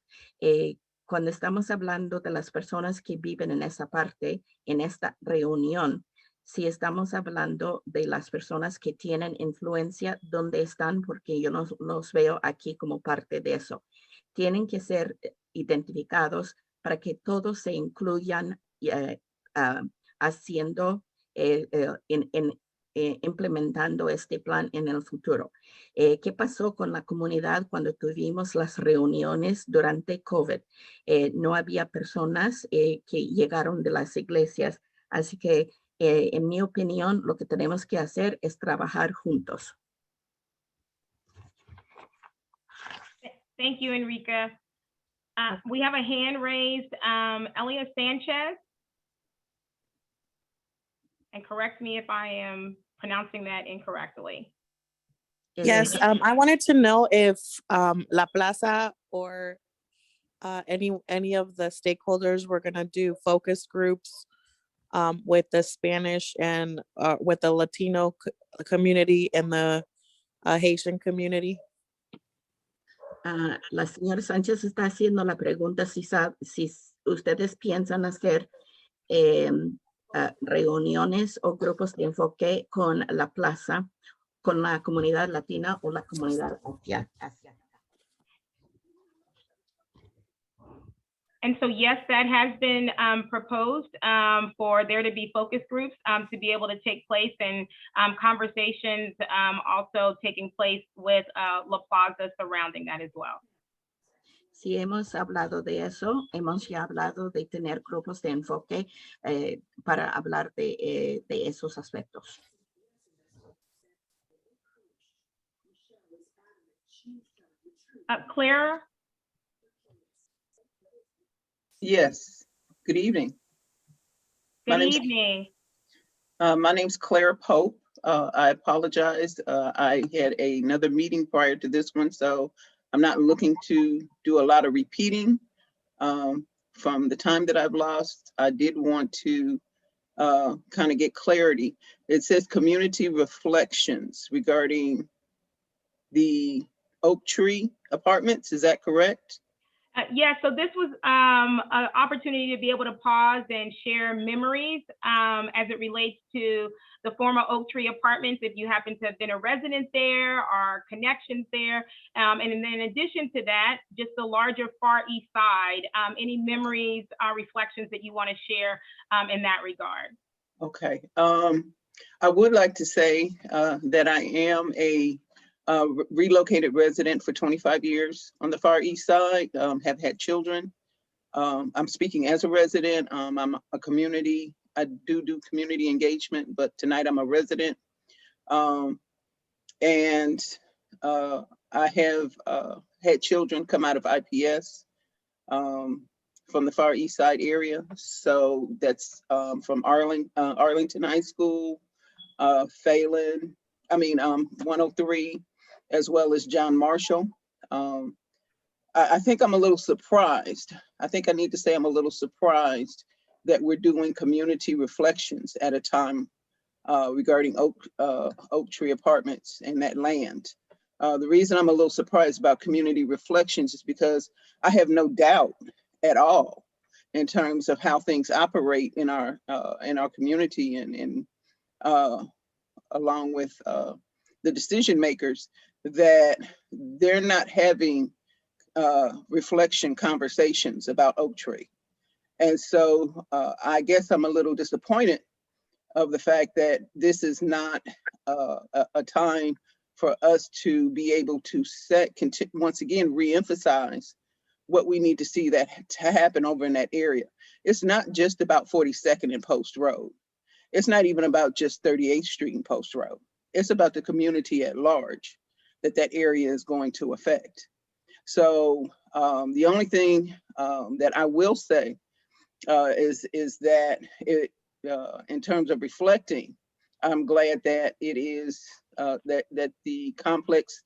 cuando estamos hablando de las personas que viven en esa parte, en esta reunión, si estamos hablando de las personas que tienen influencia, ¿dónde están? Porque yo no los veo aquí como parte de eso. Tienen que ser identificados para que todos se incluyan haciendo, implementando este plan en el futuro. ¿Qué pasó con la comunidad cuando tuvimos las reuniones durante COVID? No había personas que llegaron de las iglesias, así que en mi opinión lo que tenemos que hacer es trabajar juntos. Thank you, Enrica. We have a hand raised, Elia Sanchez. And correct me if I am pronouncing that incorrectly. Yes, I wanted to know if La Plaza or any of the stakeholders were going to do focus groups with the Spanish and with the Latino community and the Haitian community. La señora Sánchez está haciendo la pregunta si ustedes piensan hacer reuniones o grupos de enfoque con la plaza, con la comunidad latina o la comunidad asiática. And so, yes, that has been proposed for there to be focus groups to be able to take place, and conversations also taking place with La Plaza surrounding that as well. Sí, hemos hablado de eso, hemos ya hablado de tener grupos de enfoque para hablar de esos aspectos. Claire? Yes, good evening. Good evening. My name's Claire Pope. I apologize. I had another meeting prior to this one, so I'm not looking to do a lot of repeating. From the time that I've lost, I did want to kind of get clarity. It says community reflections regarding the Oaktree Apartments. Is that correct? Yeah, so this was an opportunity to be able to pause and share memories as it relates to the former Oaktree Apartments, if you happen to have been a resident there or connections there. And then in addition to that, just the larger Far East Side, any memories or reflections that you want to share in that regard? Okay. I would like to say that I am a relocated resident for 25 years on the Far East Side, have had children. I'm speaking as a resident. I'm a community, I do community engagement, but tonight I'm a resident. And I have had children come out of IPS from the Far East Side area. So that's from Arlington High School, Phelan, 103, as well as John Marshall. I think I'm a little surprised. I think I need to say I'm a little surprised that we're doing community reflections at a time regarding Oaktree Apartments and that land. The reason I'm a little surprised about community reflections is because I have no doubt at all in terms of how things operate in our community and along with the decision makers, that they're not having reflection conversations about Oaktree. And so I guess I'm a little disappointed of the fact that this is not a time for us to be able to once again, reemphasize what we need to see that to happen over in that area. It's not just about 42nd and Post Road. It's not even about just 38th Street and Post Road. It's about the community at large that area is going to affect. So the only thing that I will say is that in terms of reflecting, I'm glad that it is that the complex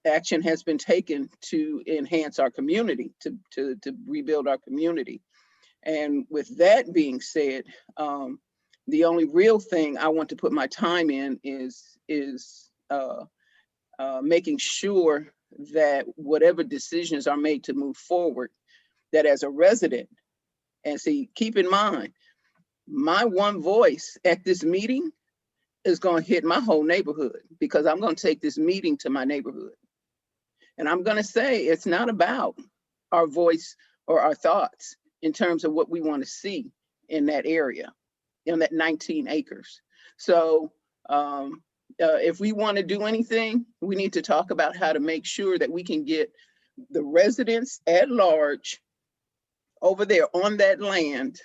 action has been taken to enhance our community, to rebuild our community. And with that being said, the only real thing I want to put my time in is making sure that whatever decisions are made to move forward, that as a resident, and see, keep in mind, my one voice at this meeting is going to hit my whole neighborhood, because I'm going to take this meeting to my neighborhood. And I'm going to say it's not about our voice or our thoughts in terms of what we want to see in that area, in that 19 acres. So if we want to do anything, we need to talk about how to make sure that we can get the residents at large over there on that land.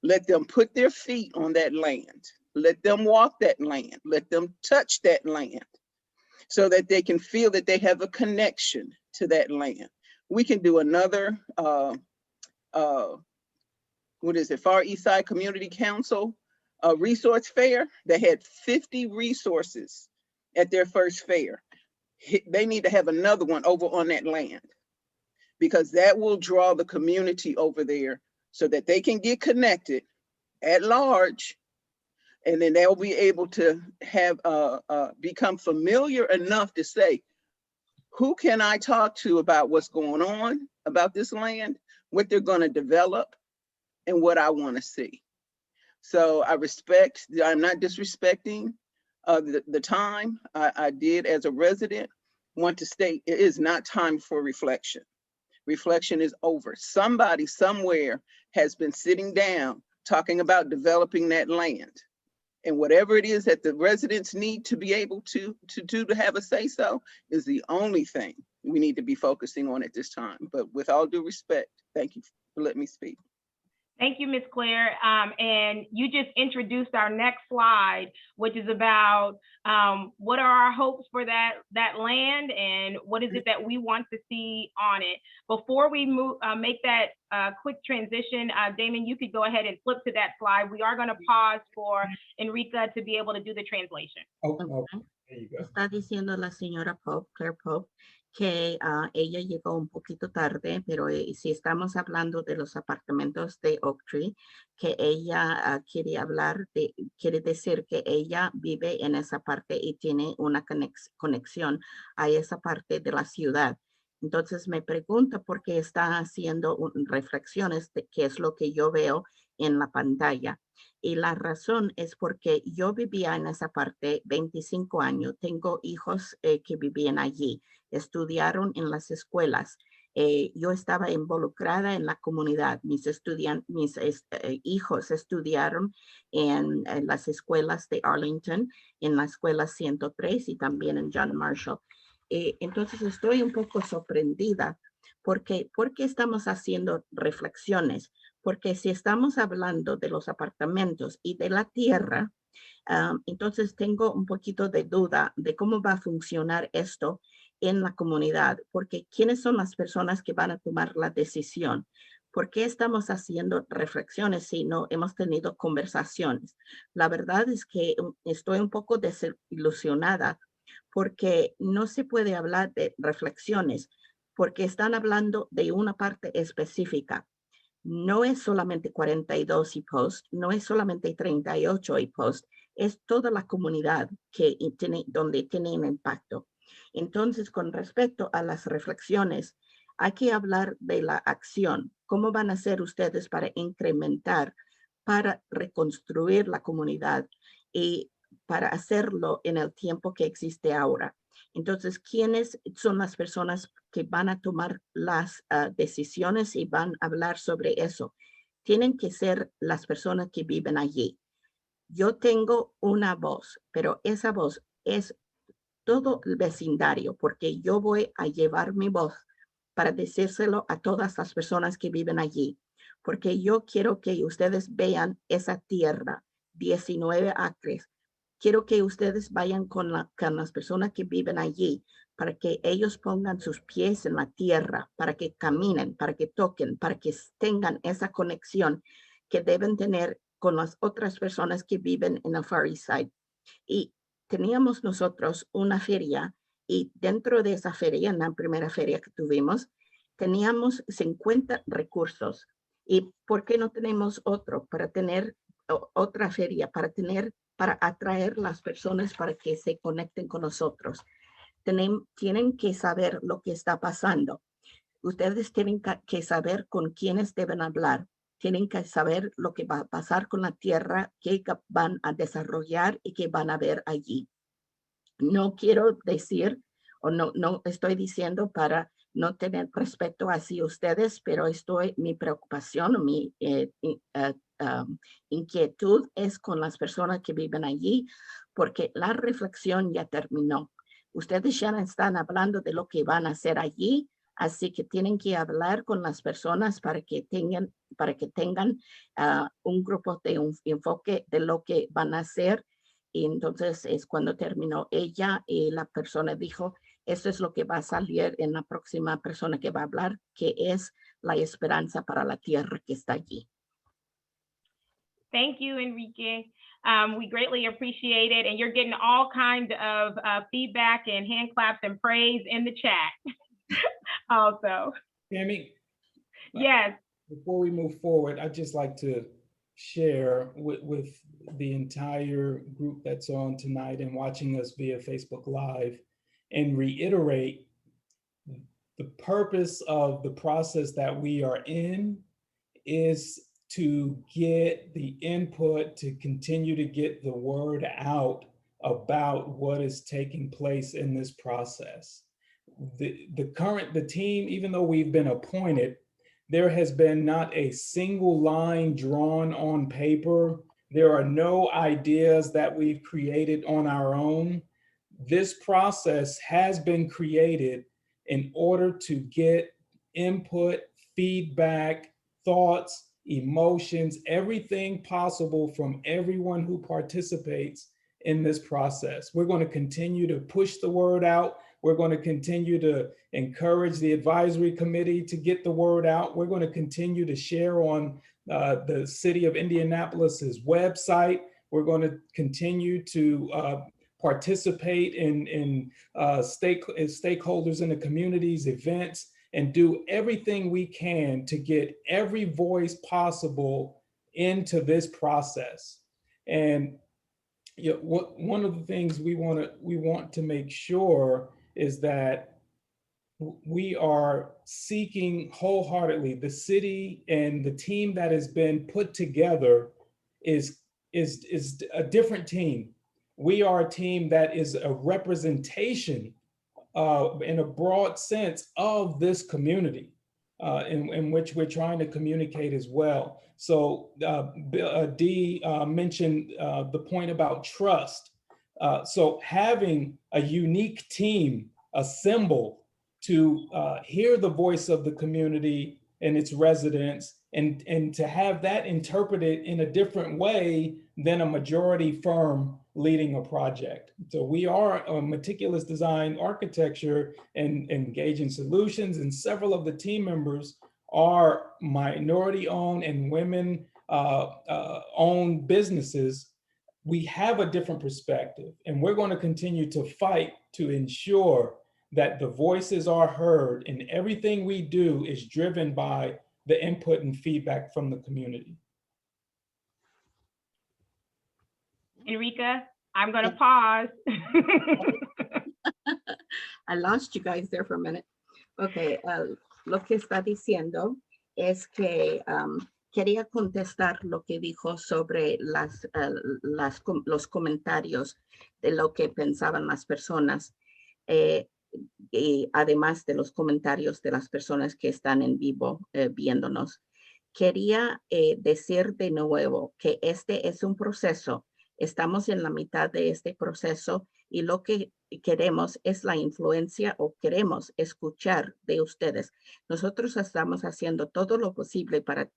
Let them put their feet on that land. Let them walk that land. Let them touch that land so that they can feel that they have a connection to that land. We can do another, Far East Side Community Council resource fair. They had 50 resources at their first fair. They need to have another one over on that land, because that will draw the community over there so that they can get connected at large, and then they'll be able to have become familiar enough to say, who can I talk to about what's going on about this land, what they're going to develop, and what I want to see. So I'm not disrespecting the time. I did, as a resident, want to state it is not time for reflection. Reflection is over. Somebody somewhere has been sitting down talking about developing that land. And whatever it is that the residents need to be able to have a say so is the only thing we need to be focusing on at this time. But with all due respect, thank you for letting me speak. Thank you, Ms. Claire. And you just introduced our next slide, which is about what are our hopes for that land and what is it that we want to see on it. Before we make that quick transition, Damon, you could go ahead and flip to that slide. We are going to pause for Enrica to be able to do the translation. Okay. There you go. Está diciendo la señora Pope, Claire Pope, que ella llegó un poquito tarde, pero si estamos hablando de los apartamentos de Oaktree, que ella quiere decir que ella vive en esa parte y tiene una conexión a esa parte de la ciudad. Entonces me pregunta por qué está haciendo reflexiones de qué es lo que yo veo en la pantalla. Y la razón es porque yo vivía en esa parte 25 años. Tengo hijos que vivían allí, estudiaron en las escuelas. Yo estaba involucrada en la comunidad. Mis hijos estudiaron en las escuelas de Arlington, en la escuela 103 y también en John Marshall. Entonces estoy un poco sorprendida porque estamos haciendo reflexiones. Porque si estamos hablando de los apartamentos y de la tierra, entonces tengo un poquito de duda de cómo va a funcionar esto en la comunidad, porque ¿quiénes son las personas que van a tomar la decisión? ¿Por qué estamos haciendo reflexiones si no hemos tenido conversaciones? La verdad es que estoy un poco desilusionada porque no se puede hablar de reflexiones, porque están hablando de una parte específica. No es solamente 42 y post, no es solamente 38 y post, es toda la comunidad donde tiene un impacto. Entonces, con respecto a las reflexiones, hay que hablar de la acción. ¿Cómo van a hacer ustedes para incrementar, para reconstruir la comunidad y para hacerlo en el tiempo que existe ahora? Entonces, ¿quiénes son las personas que van a tomar las decisiones y van a hablar sobre eso? Tienen que ser las personas que viven allí. Yo tengo una voz, pero esa voz es todo el vecindario, porque yo voy a llevar mi voz para decírselo a todas las personas que viven allí, porque yo quiero que ustedes vean esa tierra, 19 acres. Quiero que ustedes vayan con las personas que viven allí para que ellos pongan sus pies en la tierra, para que caminen, para que toquen, para que tengan esa conexión que deben tener con las otras personas que viven en el Far East Side. Y teníamos nosotros una feria y dentro de esa feria, en la primera feria que tuvimos, teníamos 50 recursos. ¿Y por qué no tenemos otro para tener otra feria, para atraer las personas para que se conecten con nosotros? Tienen que saber lo que está pasando. Ustedes tienen que saber con quiénes deben hablar. Tienen que saber lo que va a pasar con la tierra, qué van a desarrollar y qué van a ver allí. No quiero decir, o no estoy diciendo para no tener respeto hacia ustedes, pero mi preocupación, mi inquietud es con las personas que viven allí, porque la reflexión ya terminó. Ustedes ya están hablando de lo que van a hacer allí, así que tienen que hablar con las personas para que tengan un grupo de un enfoque de lo que van a hacer. Y entonces es cuando terminó ella y la persona dijo, eso es lo que va a salir en la próxima persona que va a hablar, que es la esperanza para la tierra que está allí. Thank you, Enrique. We greatly appreciate it. And you're getting all kinds of feedback and hand claps and praise in the chat also. Tammy? Yes. Before we move forward, I'd just like to share with the entire group that's on tonight and watching us via Facebook Live and reiterate the purpose of the process that we are in is to get the input, to continue to get the word out about what is taking place in this process. The team, even though we've been appointed, there has been not a single line drawn on paper There are no ideas that we've created on our own. This process has been created in order to get input, feedback, thoughts, emotions, everything possible from everyone who participates in this process. We're going to continue to push the word out. We're going to continue to encourage the advisory committee to get the word out. We're going to continue to share on the City of Indianapolis's website. We're going to continue to participate in stakeholders in the community's events, and do everything we can to get every voice possible into this process. And you know, one of the things we want to make sure is that we are seeking wholeheartedly. The city and the team that has been put together is a different team. We are a team that is a representation in a broad sense of this community in which we're trying to communicate as well. So Dee mentioned the point about trust. So having a unique team assembled to hear the voice of the community and its residents, and to have that interpreted in a different way than a majority firm leading a project. So we are a Meticulous Design Architecture and Engaging Solutions, and several of the team members are minority-owned and women-owned businesses. We have a different perspective, and we're going to continue to fight to ensure that the voices are heard, and everything we do is driven by the input and feedback from the community. Enrica, I'm going to pause. I lost you guys there for a minute. Okay, lo que está diciendo es que quería contestar lo que dijo sobre los comentarios de lo que pensaban las personas. Y además de los comentarios de las personas que están en vivo viéndonos. Quería decir de nuevo que este es un proceso. Estamos en la mitad de este proceso y lo que queremos es la influencia, o queremos escuchar de ustedes. Nosotros estamos haciendo todo lo posible para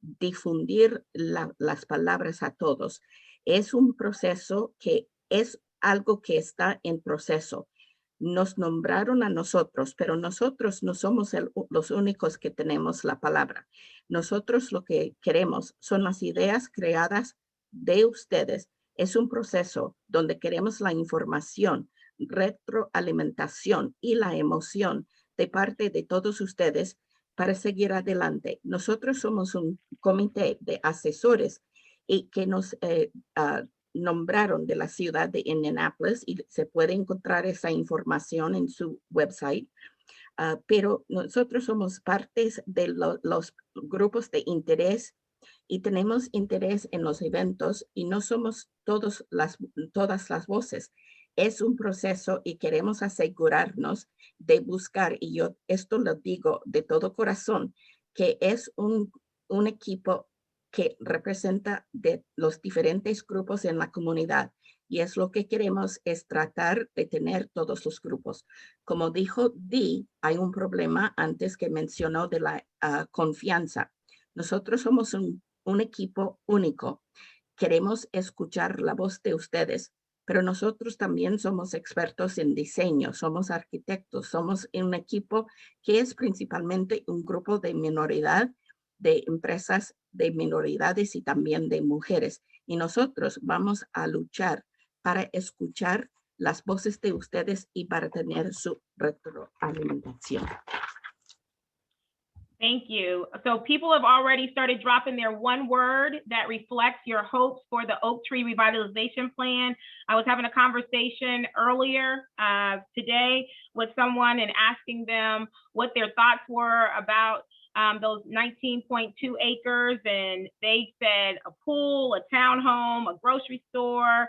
difundir las palabras a todos. Es un proceso que es algo que está en proceso. Nos nombraron a nosotros, pero nosotros no somos los únicos que tenemos la palabra. Nosotros lo que queremos son las ideas creadas de ustedes. Es un proceso donde queremos la información, retroalimentación y la emoción de parte de todos ustedes para seguir adelante. Nosotros somos un comité de asesores y que nos nombraron de la ciudad de Indianapolis, y se puede encontrar esa información en su website. Pero nosotros somos partes de los grupos de interés y tenemos interés en los eventos, y no somos todas las voces. Es un proceso y queremos asegurarnos de buscar, y yo esto lo digo de todo corazón, que es un equipo que representa de los diferentes grupos en la comunidad, y es lo que queremos, es tratar de tener todos los grupos. Como dijo Dee, hay un problema antes que mencionó de la confianza. Nosotros somos un equipo único. Queremos escuchar la voz de ustedes, pero nosotros también somos expertos en diseño, somos arquitectos, somos un equipo que es principalmente un grupo de minoridad, de empresas de minoridades y también de mujeres. Y nosotros vamos a luchar para escuchar las voces de ustedes y para tener su retroalimentación. Thank you. So people have already started dropping their one word that reflects your hopes for the Oaktree revitalization plan. I was having a conversation earlier today with someone and asking them what their thoughts were about those 19.2 acres, and they said a pool, a townhome, a grocery store.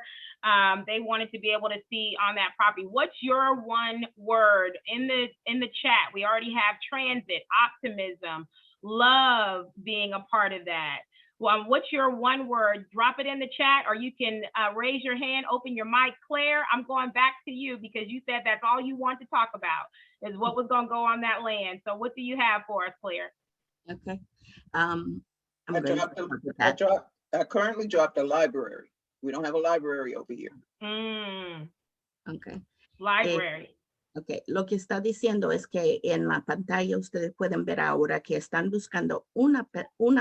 They wanted to be able to see on that property. What's your one word in the chat? We already have transit, optimism, love being a part of that. What's your one word? Drop it in the chat, or you can raise your hand, open your mic. Claire, I'm going back to you because you said that's all you want to talk about is what was going to go on that land. So what do you have for us, Claire? Okay. I currently dropped a library. We don't have a library over here. Okay. Library. Ok, lo que está diciendo es que en la pantalla ustedes pueden ver ahora que están buscando una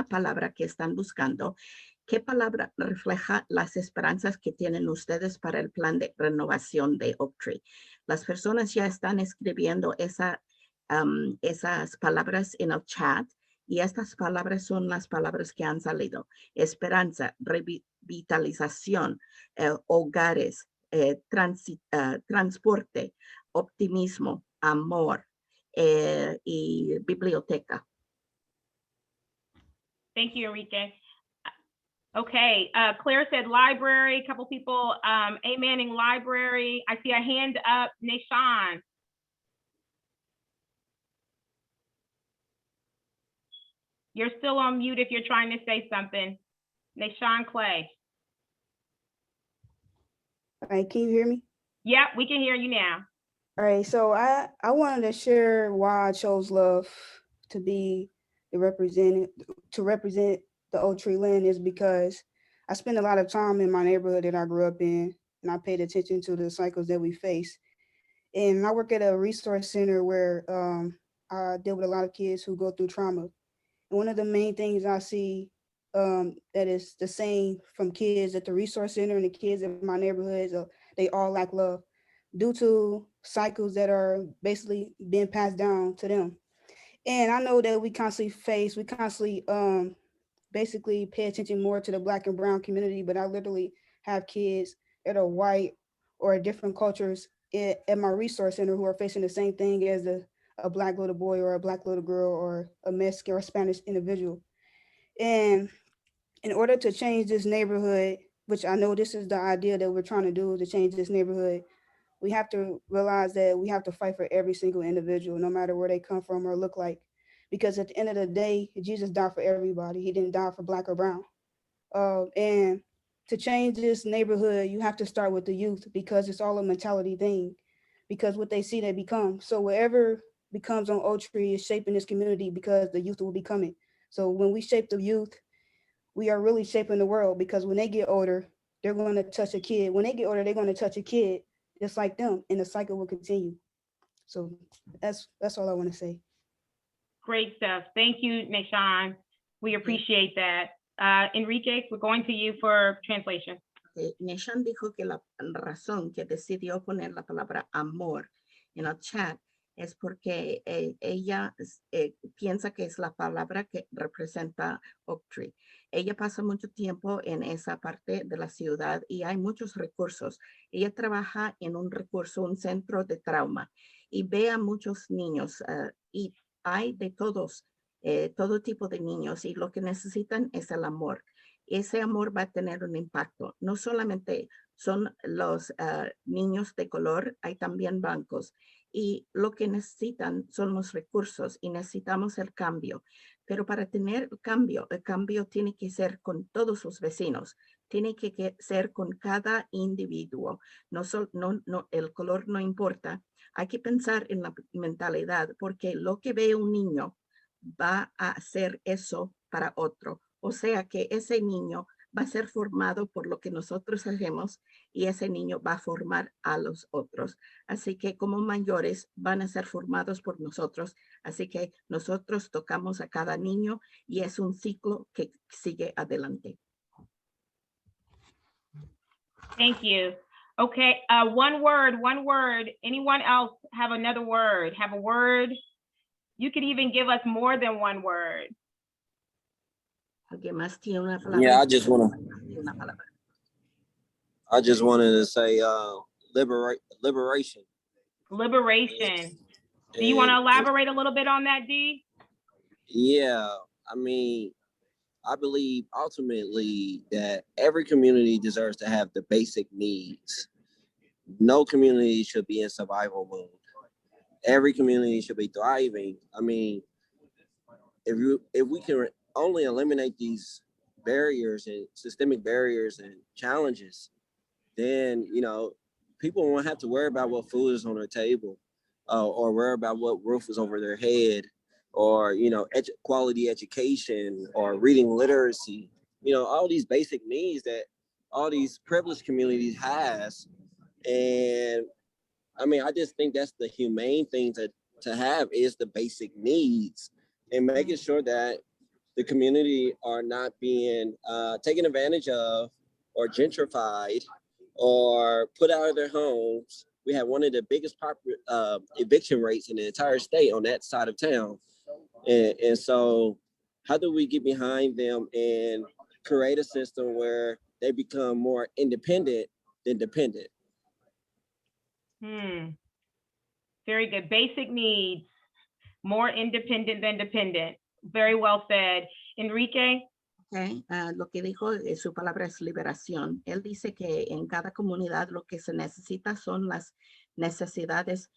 palabra que están buscando. ¿Qué palabra refleja las esperanzas que tienen ustedes para el plan de renovación de Oaktree? Las personas ya están escribiendo esas palabras en el chat y estas palabras son las palabras que han salido. Esperanza, revitalización, hogares, transporte, optimismo, amor y biblioteca. Thank you, Enrique. Okay, Claire said library. A couple people amening library. I see a hand up, Nishan. You're still on mute if you're trying to say something. Nishan Clay. All right, can you hear me? Yep, we can hear you now. All right, so I wanted to share why I chose love to be the represent the Oaktree land is because I spend a lot of time in my neighborhood that I grew up in, and I paid attention to the cycles that we face. And I work at a resource center where I deal with a lot of kids who go through trauma. And one of the main things I see that is the same from kids at the resource center and the kids in my neighborhoods, they all lack love due to cycles that are basically being passed down to them. And I know that we constantly basically pay attention more to the Black and brown community, but I literally have kids that are white or different cultures at my resource center who are facing the same thing as a Black little boy or a Black little girl or a Mexican or Spanish individual. And in order to change this neighborhood, which I know this is the idea that we're trying to do, to change this neighborhood, we have to realize that we have to fight for every single individual, no matter where they come from or look like. Because at the end of the day, Jesus died for everybody. He didn't die for Black or brown. And to change this neighborhood, you have to start with the youth because it's all a mentality thing. Because what they see, they become. So whatever becomes on Oaktree is shaping this community because the youth will be coming. So when we shape the youth, we are really shaping the world because when they get older, they're going to touch a kid. When they get older, they're going to touch a kid just like them, and the cycle will continue. So that's all I want to say. Great stuff. Thank you, Nishan. We appreciate that. Enrique, we're going to you for translation. Nishan dijo que la razón que decidió poner la palabra amor en el chat es porque ella piensa que es la palabra que representa Oaktree. Ella pasa mucho tiempo en esa parte de la ciudad y hay muchos recursos. Ella trabaja en un centro de trauma y ve a muchos niños y hay de todos, todo tipo de niños y lo que necesitan es el amor. Ese amor va a tener un impacto. No solamente son los niños de color, hay también blancos. Y lo que necesitan son los recursos y necesitamos el cambio. Pero para tener el cambio tiene que ser con todos sus vecinos, tiene que ser con cada individuo. El color no importa. Hay que pensar en la mentalidad porque lo que ve un niño va a hacer eso para otro. O sea que ese niño va a ser formado por lo que nosotros hacemos y ese niño va a formar a los otros. Así que como mayores van a ser formados por nosotros. Así que nosotros tocamos a cada niño y es un ciclo que sigue adelante. Thank you. Okay, one word. Anyone else have another word? Have a word? You could even give us more than one word. Yeah, I just wanted to say liberation. Liberation. Do you want to elaborate a little bit on that, D? Yeah, I mean, I believe ultimately that every community deserves to have the basic needs. No community should be in survival mode. Every community should be thriving. I mean, if we can only eliminate these barriers and systemic barriers and challenges, then, you know, people won't have to worry about what food is on their table, or worry about what roof is over their head, or, you know, quality education or reading literacy, you know, all these basic needs that all these privileged communities has. And I mean, I just think that's the humane thing to have, is the basic needs, and making sure that the community are not being taken advantage of or gentrified or put out of their homes. We have one of the biggest eviction rates in the entire state on that side of town. And so how do we get behind them and create a system where they become more independent than dependent? Very good. Basic needs, more independent than dependent. Very well said. Enrique. Okay. Lo que dijo, su palabra es liberación. Él dice que en cada comunidad lo que se necesita son las necesidades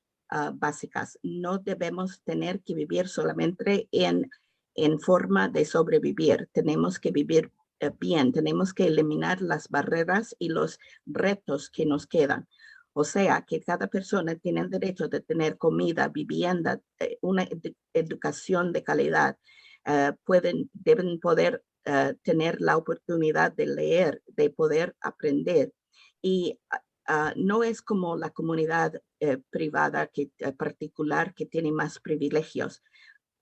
básicas. No debemos tener que vivir solamente en forma de sobrevivir. Tenemos que vivir bien. Tenemos que eliminar las barreras y los retos que nos quedan. O sea, que cada persona tiene el derecho de tener comida, vivienda, una educación de calidad. Deben poder tener la oportunidad de leer, de poder aprender. Y no es como la comunidad privada particular que tiene más privilegios.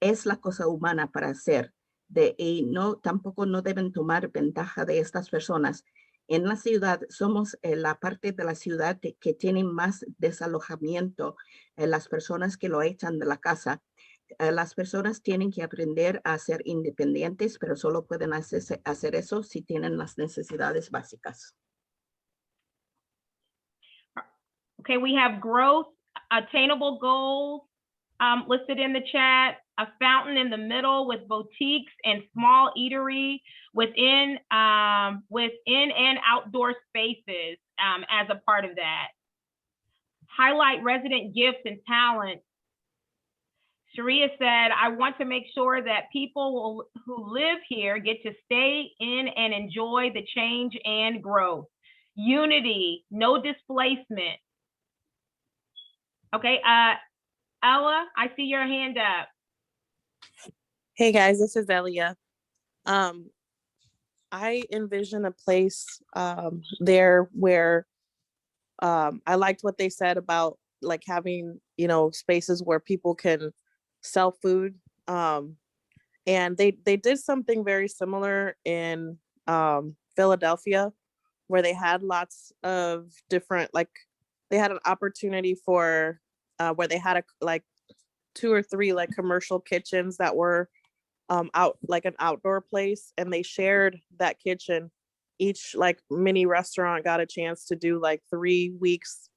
Es la cosa humana para hacer. Y tampoco no deben tomar ventaja de estas personas. En la ciudad somos la parte de la ciudad que tiene más desalojamiento, las personas que lo echan de la casa. Las personas tienen que aprender a ser independientes, pero solo pueden hacer eso si tienen las necesidades básicas. Okay, we have growth, attainable goals listed in the chat, a fountain in the middle with boutiques and small eatery within and outdoor spaces as a part of that. Highlight resident gifts and talents. Sharia said, I want to make sure that people who live here get to stay in and enjoy the change and growth. Unity, no displacement. Okay, Ella, I see your hand up. Hey guys, this is Elia. I envision a place there where I liked what they said about like having, you know, spaces where people can sell food. And they did something very similar in Philadelphia, where they had lots of different, like they had an opportunity for where they had like 2 or 3 like commercial kitchens that were out, like an outdoor place, and they shared that kitchen. Each like mini restaurant got a chance to do like 3 weeks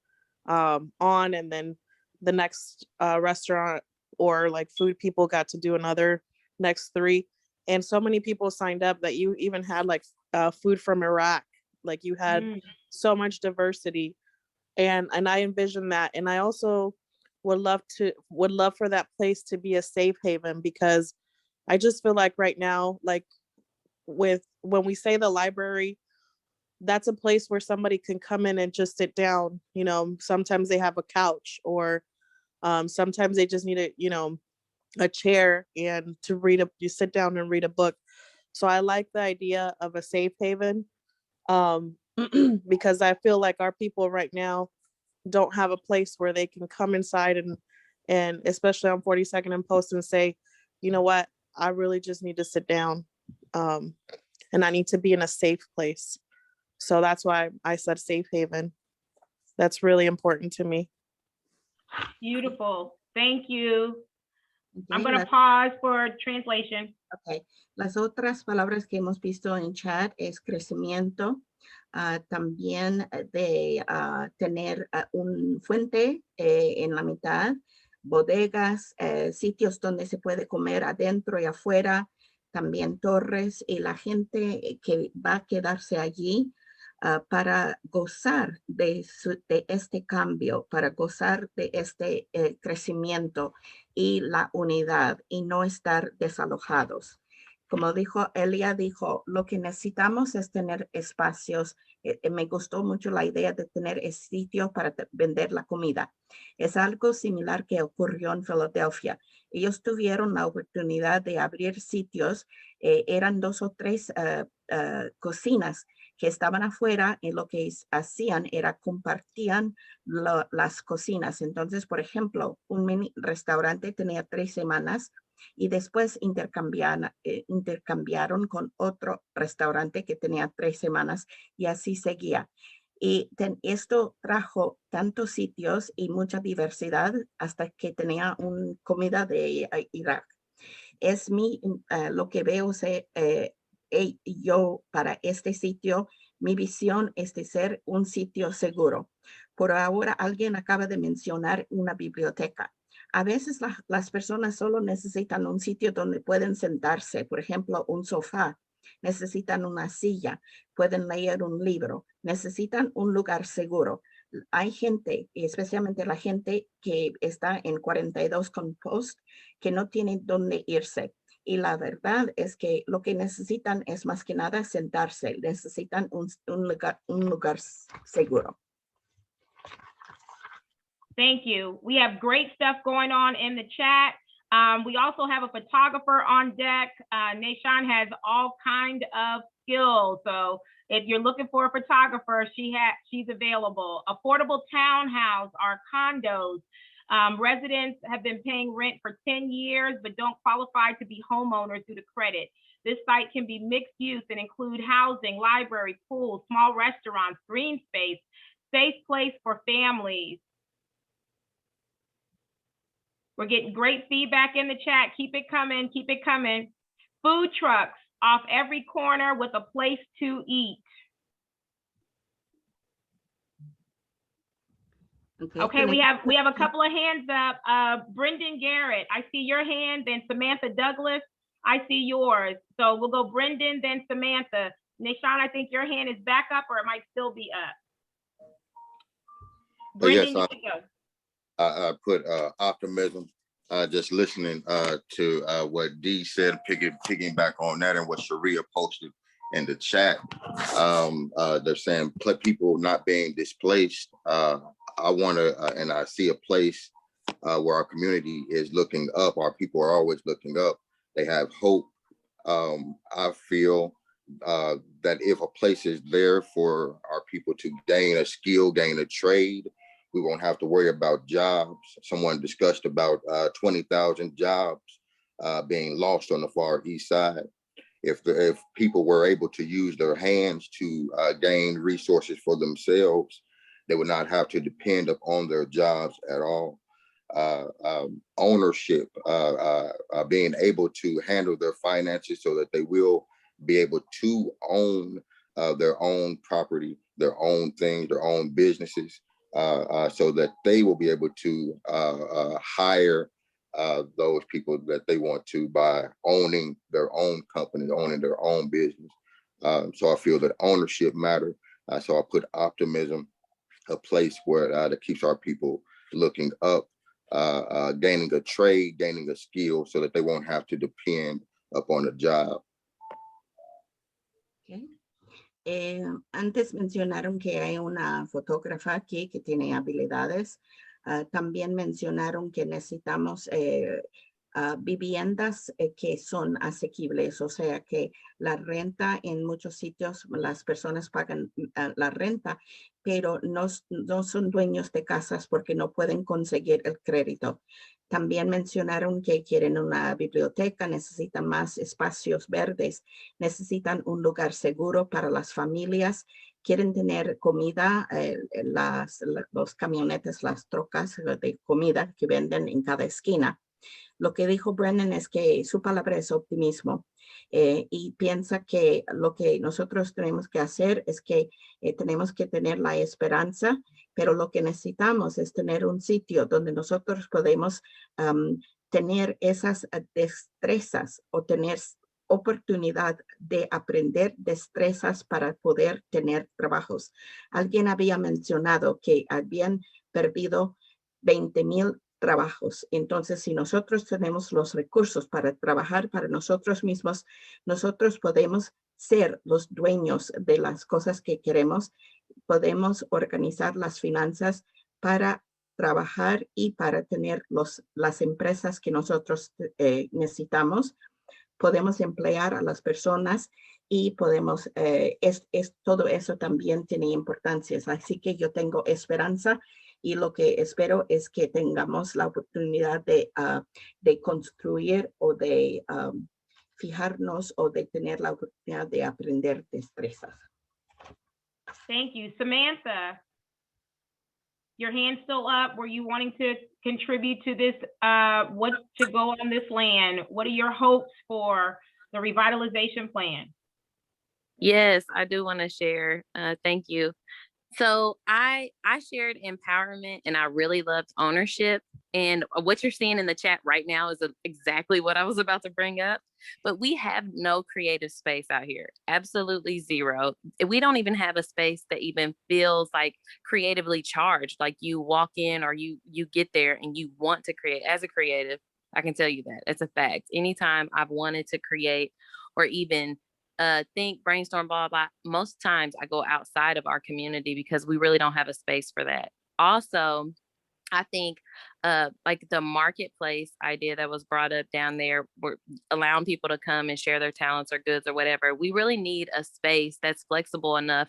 on, and then the next restaurant or like food people got to do another next 3. And so many people signed up that you even had like food from Iraq. Like you had so much diversity, and I envision that. And I also would love for that place to be a safe haven, because I just feel like right now, like when we say the library, that's a place where somebody can come in and just sit down. You know, sometimes they have a couch, or sometimes they just need a chair and to you sit down and read a book. So I like the idea of a safe haven, because I feel like our people right now don't have a place where they can come inside and especially on 42nd and Post and say, you know what, I really just need to sit down, and I need to be in a safe place. So that's why I said safe haven. That's really important to me. Beautiful. Thank you. Okay, I'm going to pause for translation. Okay. Las otras palabras que hemos visto en chat es crecimiento, también de tener un fuente en la mitad, bodegas, sitios donde se puede comer adentro y afuera, también torres, y la gente que va a quedarse allí para gozar de este cambio, para gozar de este crecimiento y la unidad, y no estar desalojados. Como dijo Elia, dijo, lo que necesitamos es tener espacios. Me gustó mucho la idea de tener sitios para vender la comida. Es algo similar que ocurrió en Filadelfia. Ellos tuvieron la oportunidad de abrir sitios, eran 2 o 3 cocinas que estaban afuera, y lo que hacían era compartían las cocinas. Entonces, por ejemplo, un mini restaurante tenía 3 semanas y después intercambiaron con otro restaurante que tenía 3 semanas y así seguía. Y esto trajo tantos sitios y mucha diversidad hasta que tenía una comida de Irak. Es lo que veo yo para este sitio. Mi visión es de ser un sitio seguro. Por ahora, alguien acaba de mencionar una biblioteca. A veces las personas solo necesitan un sitio donde pueden sentarse, por ejemplo, un sofá. Necesitan una silla, pueden leer un libro, necesitan un lugar seguro. Hay gente, especialmente la gente que está en 42 con Post, que no tiene dónde irse. Y la verdad es que lo que necesitan es más que nada sentarse. Necesitan un lugar seguro. Thank you. We have great stuff going on in the chat. We also have a photographer on deck. Nashan has all kind of skills. So if you're looking for a photographer, she's available. Affordable townhouse or condos. Residents have been paying rent for 10 years, but don't qualify to be homeowners due to credit. This site can be mixed use and include housing, library, pool, small restaurants, green space, safe place for families. We're getting great feedback in the chat. Keep it coming, keep it coming. Food trucks off every corner with a place to eat. Okay, we have a couple of hands up. Brendan Garrett, I see your hand, then Samantha Douglas, I see yours. So we'll go Brendan, then Samantha. Nishan, I think your hand is back up or it might still be up. Brendan, yes, you can go. I put optimism, just listening to what Dee said, picking back on that and what Sharia posted in the chat. They're saying people not being displaced. I want to, and I see a place where our community is looking up. Our people are always looking up. They have hope. I feel that if a place is there for our people to gain a skill, gain a trade, we won't have to worry about jobs. Someone discussed about 20,000 jobs being lost on the Far East Side. If people were able to use their hands to gain resources for themselves, they would not have to depend upon their jobs at all. Ownership, being able to handle their finances so that they will be able to own their own property, their own things, their own businesses. So that they will be able to hire those people that they want to by owning their own company, owning their own business. So I feel that ownership matters. So I put optimism, a place where that keeps our people looking up, gaining a trade, gaining a skill so that they won't have to depend upon a job. Okay. Antes mencionaron que hay una fotógrafa aquí que tiene habilidades. También mencionaron que necesitamos viviendas que son asequibles, o sea que la renta en muchos sitios, las personas pagan la renta, pero no son dueños de casas porque no pueden conseguir el crédito. También mencionaron que quieren una biblioteca, necesitan más espacios verdes, necesitan un lugar seguro para las familias, quieren tener comida, los camionetes, las trocas de comida que venden en cada esquina. Lo que dijo Brennan es que su palabra es optimismo y piensa que lo que nosotros tenemos que hacer es que tenemos que tener la esperanza, pero lo que necesitamos es tener un sitio donde nosotros podemos tener esas destrezas o tener oportunidad de aprender destrezas para poder tener trabajos. Alguien había mencionado que habían perdido 20,000 trabajos. Entonces, si nosotros tenemos los recursos para trabajar para nosotros mismos, nosotros podemos ser los dueños de las cosas que queremos, podemos organizar las finanzas para trabajar y para tener las empresas que nosotros necesitamos. Podemos emplear a las personas y podemos, todo eso también tiene importancia. Así que yo tengo esperanza y lo que espero es que tengamos la oportunidad de construir o de fijarnos o de tener la oportunidad de aprender destrezas. Thank you. Samantha, your hand's still up. Were you wanting to contribute to this, what to go on this land? What are your hopes for the revitalization plan? Yes, I do want to share. Thank you. So I shared empowerment and I really loved ownership. And what you're seeing in the chat right now is exactly what I was about to bring up. But we have no creative space out here. Absolutely zero. We don't even have a space that even feels like creatively charged. Like you walk in or you get there and you want to create. As a creative, I can tell you that. It's a fact. Anytime I've wanted to create or even think, brainstorm, blah, blah, most times I go outside of our community because we really don't have a space for that. Also, I think like the marketplace idea that was brought up down there, we're allowing people to come and share their talents or goods or whatever. We really need a space that's flexible enough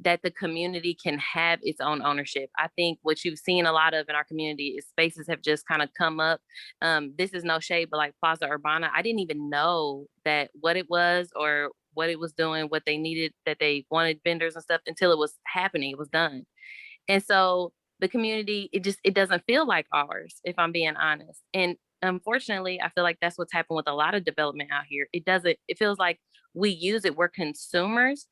that the community can have its own ownership. I think what you've seen a lot of in our community is spaces have just kind of come up. This is no shade, but like Plaza Urbana, I didn't even know that what it was or what it was doing, what they needed, that they wanted vendors and stuff until it was happening, it was done. And so the community, it doesn't feel like ours, if I'm being honest. And unfortunately, I feel like that's what's happened with a lot of development out here. It feels like we use it, we're consumers,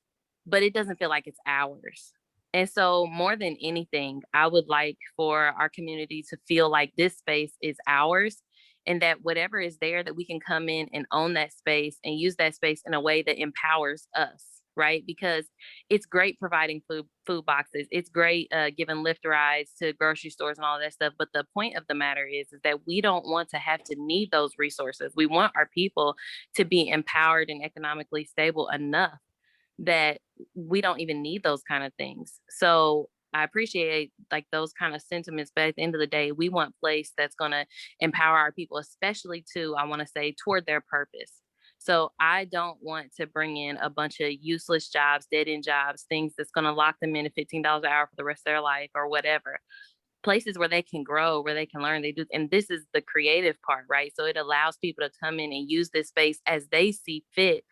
but it doesn't feel like it's ours. And so more than anything, I would like for our community to feel like this space is ours, and that whatever is there, that we can come in and own that space and use that space in a way that empowers us, right? Because it's great providing food boxes. It's great giving Lyft rides to grocery stores and all that stuff. But the point of the matter is that we don't want to have to need those resources. We want our people to be empowered and economically stable enough that we don't even need those kind of things. So I appreciate like those kind of sentiments, but at the end of the day, we want a place that's going to empower our people, especially to, I want to say, toward their purpose. So I don't want to bring in a bunch of useless jobs, dead-end jobs, things that's going to lock them in at $15 an hour for the rest of their life or whatever. Places where they can grow, where they can learn, they do. And this is the creative part, right? So it allows people to come in and use this space as they see fit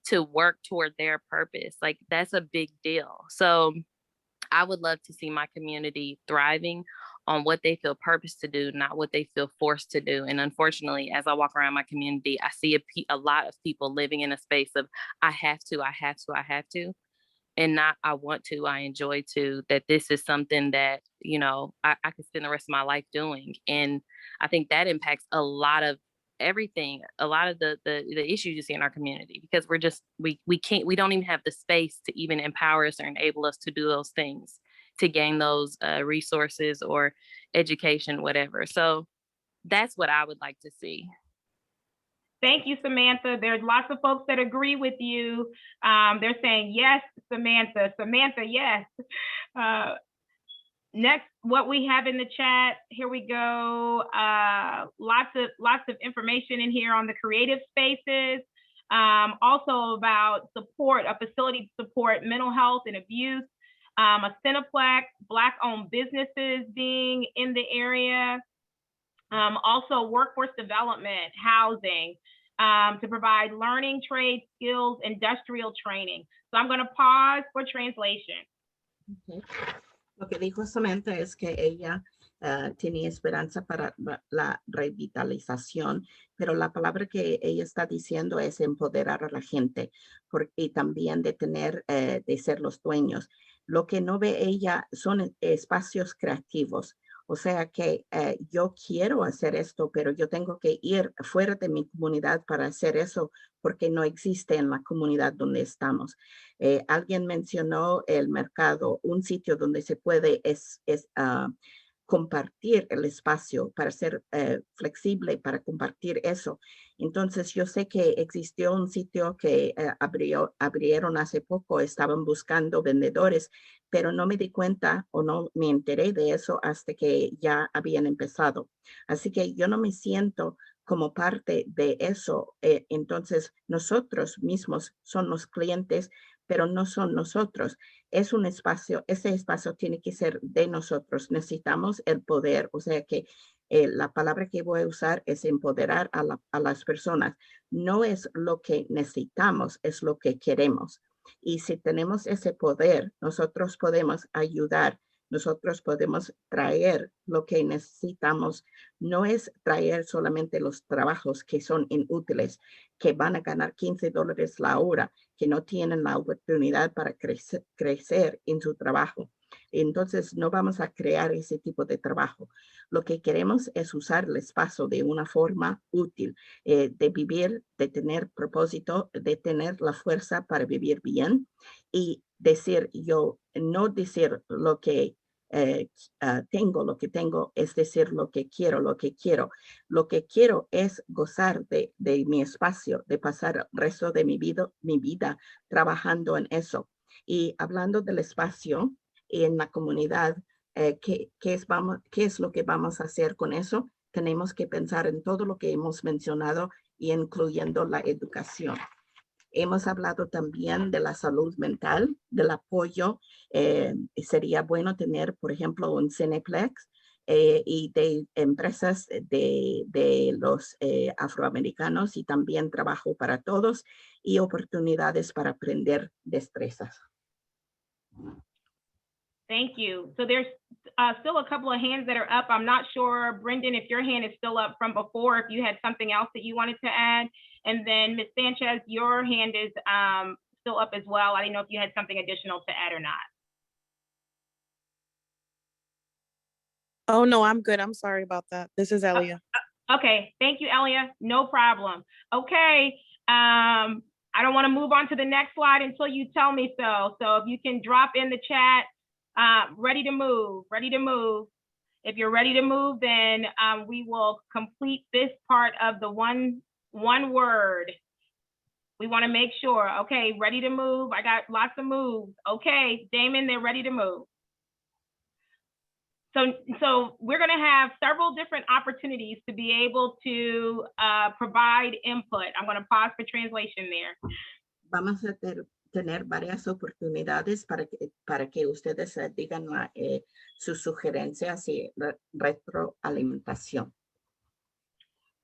to work toward their purpose. Like that's a big deal. So I would love to see my community thriving on what they feel purpose to do, not what they feel forced to do. And unfortunately, as I walk around my community, I see a lot of people living in a space of I have to, and not I want to, I enjoy to, that this is something that, you know, I could spend the rest of my life doing. And I think that impacts a lot of everything, a lot of the issues you see in our community, because we don't even have the space to even empower us or enable us to do those things, to gain those resources or education, whatever. So that's what I would like to see. Thank you, Samantha. There's lots of folks that agree with you. They're saying, yes, Samantha, yes. Next, what we have in the chat, here we go. Lots of information in here on the creative spaces. Also about support, a facility to support mental health and abuse, a Cineplex, Black-owned businesses being in the area. Also workforce development, housing, to provide learning, trade skills, industrial training. So I'm going to pause for translation. Okay. Lo que dijo Samantha es que ella tenía esperanza para la revitalización, pero la palabra que ella está diciendo es empoderar a la gente y también de ser los dueños. Lo que no ve ella son espacios creativos. O sea que yo quiero hacer esto, pero yo tengo que ir fuera de mi comunidad para hacer eso porque no existe en la comunidad donde estamos. Alguien mencionó el mercado, un sitio donde se puede compartir el espacio, para ser flexible, para compartir eso. Entonces, yo sé que existió un sitio que abrieron hace poco, estaban buscando vendedores, pero no me di cuenta o no me enteré de eso hasta que ya habían empezado. Así que yo no me siento como parte de eso. Entonces, nosotros mismos son los clientes, pero no son nosotros. Es un espacio, ese espacio tiene que ser de nosotros. Necesitamos el poder, o sea que la palabra que voy a usar es empoderar a las personas. No es lo que necesitamos, es lo que queremos. Y si tenemos ese poder, nosotros podemos ayudar, nosotros podemos traer lo que necesitamos. No es traer solamente los trabajos que son inútiles, que van a ganar $15 la hora, que no tienen la oportunidad para crecer en su trabajo. Entonces, no vamos a crear ese tipo de trabajo. Lo que queremos es usar el espacio de una forma útil, de vivir, de tener propósito, de tener la fuerza para vivir bien y decir yo, no decir lo que tengo, lo que tengo, es decir lo que quiero, lo que quiero. Lo que quiero es gozar de mi espacio, de pasar el resto de mi vida trabajando en eso. Y hablando del espacio en la comunidad, ¿qué es lo que vamos a hacer con eso? Tenemos que pensar en todo lo que hemos mencionado y incluyendo la educación. Hemos hablado también de la salud mental, del apoyo. Sería bueno tener, por ejemplo, un Cineplex y de empresas de los afroamericanos y también trabajo para todos y oportunidades para aprender destrezas. Thank you. So there's still a couple of hands that are up. I'm not sure, Brendan, if your hand is still up from before, if you had something else that you wanted to add. And then Ms. Sanchez, your hand is still up as well. I didn't know if you had something additional to add or not. Oh, no, I'm good. I'm sorry about that. This is Elia. Okay, thank you, Elia. No problem. Okay, I don't want to move on to the next slide until you tell me so. So if you can drop in the chat, ready to move, ready to move. If you're ready to move, then we will complete this part of the one word. We want to make sure. Okay, ready to move. I got lots of moves. Okay, Damon, they're ready to move. So we're going to have several different opportunities to be able to provide input. I'm going to pause for translation there. Vamos a tener varias oportunidades para que ustedes digan sus sugerencias y retroalimentación.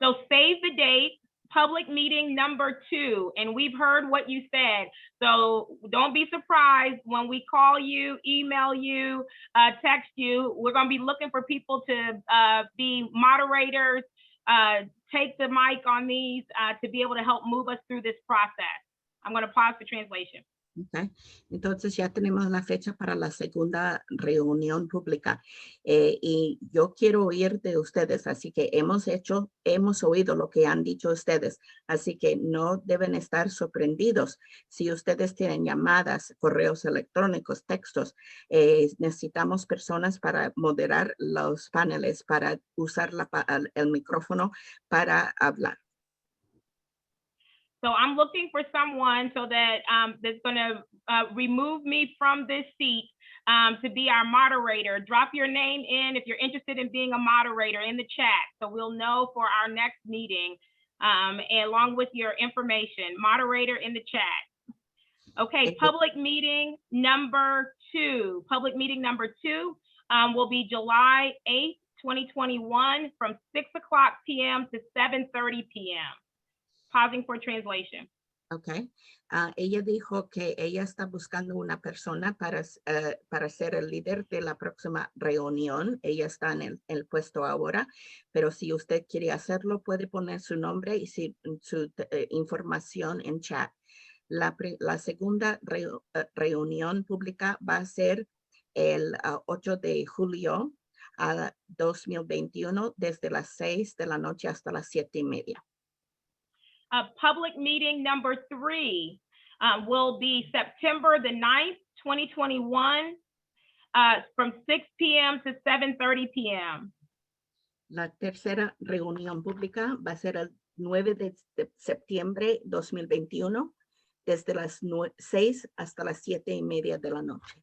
So save the date, public meeting number 2, and we've heard what you said. So don't be surprised when we call you, email you, text you. We're going to be looking for people to be moderators, take the mic on these to be able to help move us through this process. I'm going to pause for translation. Okay. Entonces ya tenemos la fecha para la segunda reunión pública y yo quiero oír de ustedes, así que hemos oído lo que han dicho ustedes, así que no deben estar sorprendidos si ustedes tienen llamadas, correos electrónicos, textos. Necesitamos personas para moderar los paneles, para usar el micrófono para hablar. So I'm looking for someone so that that's going to remove me from this seat to be our moderator. Drop your name in if you're interested in being a moderator in the chat, so we'll know for our next meeting, and along with your information. Moderator in the chat. Okay, public meeting number 2. Public meeting number 2 will be July 8th, 2021 from 6:00 p.m. to 7:30 p.m. Pausing for translation. Okay. Ella dijo que ella está buscando una persona para ser el líder de la próxima reunión. Ella está en el puesto ahora, pero si usted quiere hacerlo, puede poner su nombre y su información en chat. La segunda reunión pública va a ser el 8 de julio a 2021 desde las 6 de la noche hasta las 7:30. Public meeting number 3 will be September the 9th, 2021 from 6 p.m. to 7:30 p.m. La tercera reunión pública va a ser el 9 de septiembre 2021, desde las 6 hasta las 7:30 de la noche.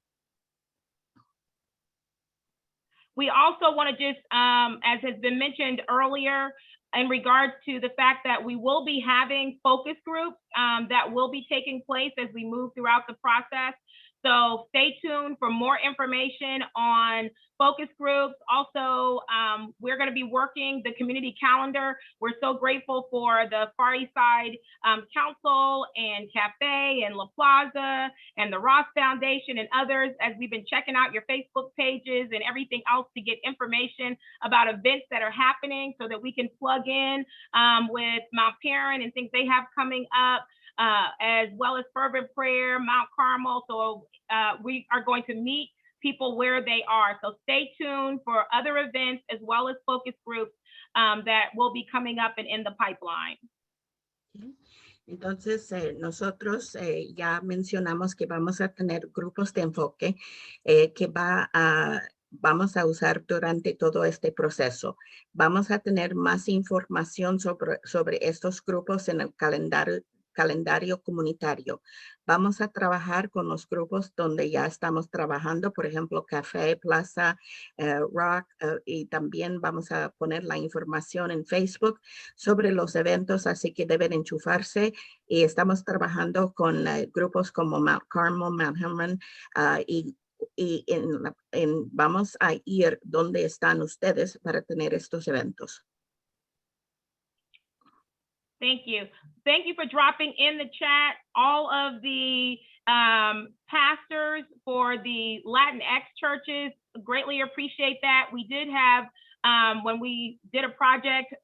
We also want to just, as has been mentioned earlier, in regards to the fact that we will be having focus groups that will be taking place as we move throughout the process. So stay tuned for more information on focus groups. Also, we're going to be working the community calendar. We're so grateful for the Far East Side Council and Cafe and La Plaza and the Ross Foundation and others, as we've been checking out your Facebook pages and everything else to get information about events that are happening so that we can plug in with Mount Perrin and things they have coming up. As well as Fervent Prayer, Mount Carmel. So we are going to meet people where they are. So stay tuned for other events as well as focus groups that will be coming up and in the pipeline. Entonces, nosotros ya mencionamos que vamos a tener grupos de enfoque que vamos a usar durante todo este proceso. Vamos a tener más información sobre estos grupos en el calendario comunitario. Vamos a trabajar con los grupos donde ya estamos trabajando, por ejemplo, Café, Plaza, Rock, y también vamos a poner la información en Facebook sobre los eventos, así que deben enchufarse. Y estamos trabajando con grupos como Mount Carmel, Mount Hermon, y vamos a ir donde están ustedes para tener estos eventos. Thank you. Thank you for dropping in the chat all of the pastors for the Latinx churches. Greatly appreciate that. We did have, when we did a project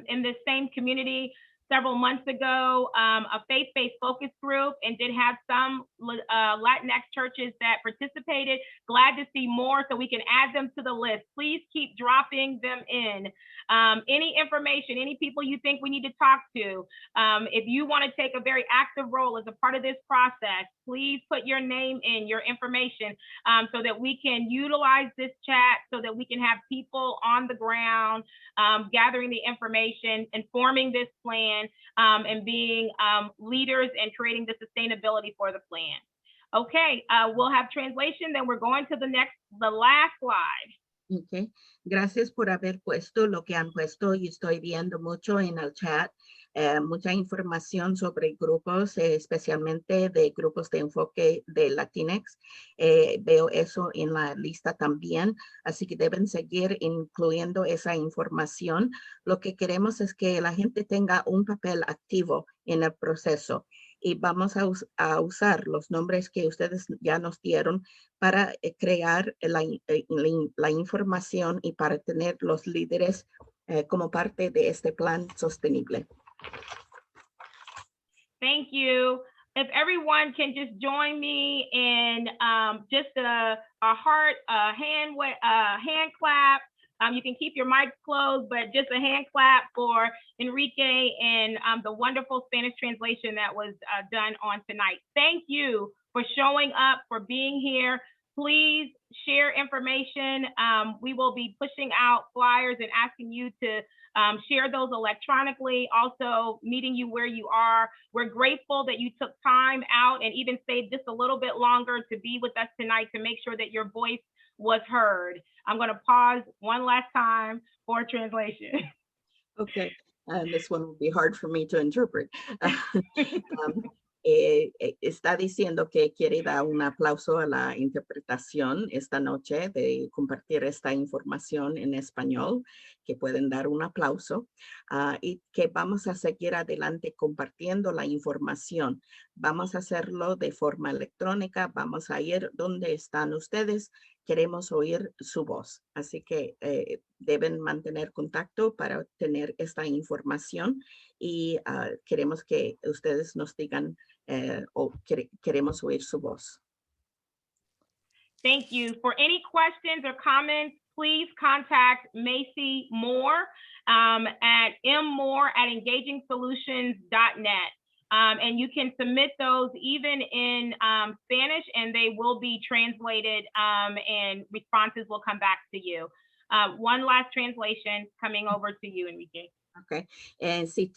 in this same community several months ago, a faith-based focus group, and did have some Latinx churches that participated. Glad to see more so we can add them to the list. Please keep dropping them in. Any information, any people you think we need to talk to, if you want to take a very active role as a part of this process, please put your name in, your information, so that we can utilize this chat, so that we can have people on the ground gathering the information, informing this plan, and being leaders and creating the sustainability for the plan. Okay, we'll have translation, then we're going to the last slide. Okay. Gracias por haber puesto lo que han puesto, y estoy viendo mucho en el chat, mucha información sobre grupos, especialmente de grupos de enfoque de Latinx. Veo eso en la lista también, así que deben seguir incluyendo esa información. Lo que queremos es que la gente tenga un papel activo en el proceso. Y vamos a usar los nombres que ustedes ya nos dieron para crear la información y para tener los líderes como parte de este plan sostenible. Thank you. If everyone can just join me in just a heart, a hand clap. You can keep your mics closed, but just a hand clap for Enrique and the wonderful Spanish translation that was done on tonight. Thank you for showing up, for being here. Please share information. We will be pushing out flyers and asking you to share those electronically, also meeting you where you are. We're grateful that you took time out and even stayed just a little bit longer to be with us tonight to make sure that your voice was heard. I'm going to pause one last time for translation. Okay, this one will be hard for me to interpret. Está diciendo que quiere dar un aplauso a la interpretación esta noche de compartir esta información en español, que pueden dar un aplauso, y que vamos a seguir adelante compartiendo la información. Vamos a hacerlo de forma electrónica, vamos a ir donde están ustedes. Queremos oír su voz, así que deben mantener contacto para obtener esta información, y queremos que ustedes nos digan o queremos oír su voz. Thank you. For any questions or comments, please contact Macy Moore at mmoore@engagingsolutions.net. And you can submit those even in Spanish, and they will be translated, and responses will come back to you. One last translation coming over to you, Enrique. Ok, si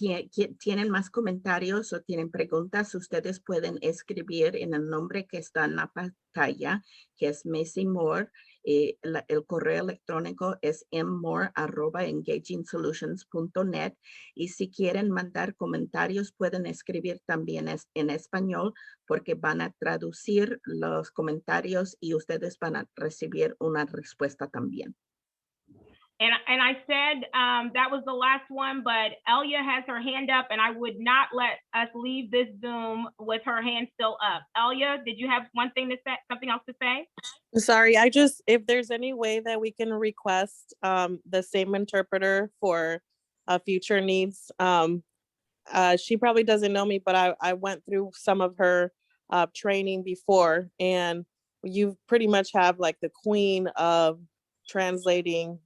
tienen más comentarios o tienen preguntas, ustedes pueden escribir en el nombre que está en la pantalla, que es Macy Moore. El correo electrónico es mmore@engagingsolutions.net. Y si quieren mandar comentarios, pueden escribir también en español, porque van a traducir los comentarios y ustedes van a recibir una respuesta también. And I said that was the last one, but Elia has her hand up, and I would not let us leave this Zoom with her hand still up. Elia, did you have one thing to say, something else to say? Sorry, if there's any way that we can request the same interpreter for future needs. She probably doesn't know me, but I went through some of her training before, and you pretty much have like the queen of translating.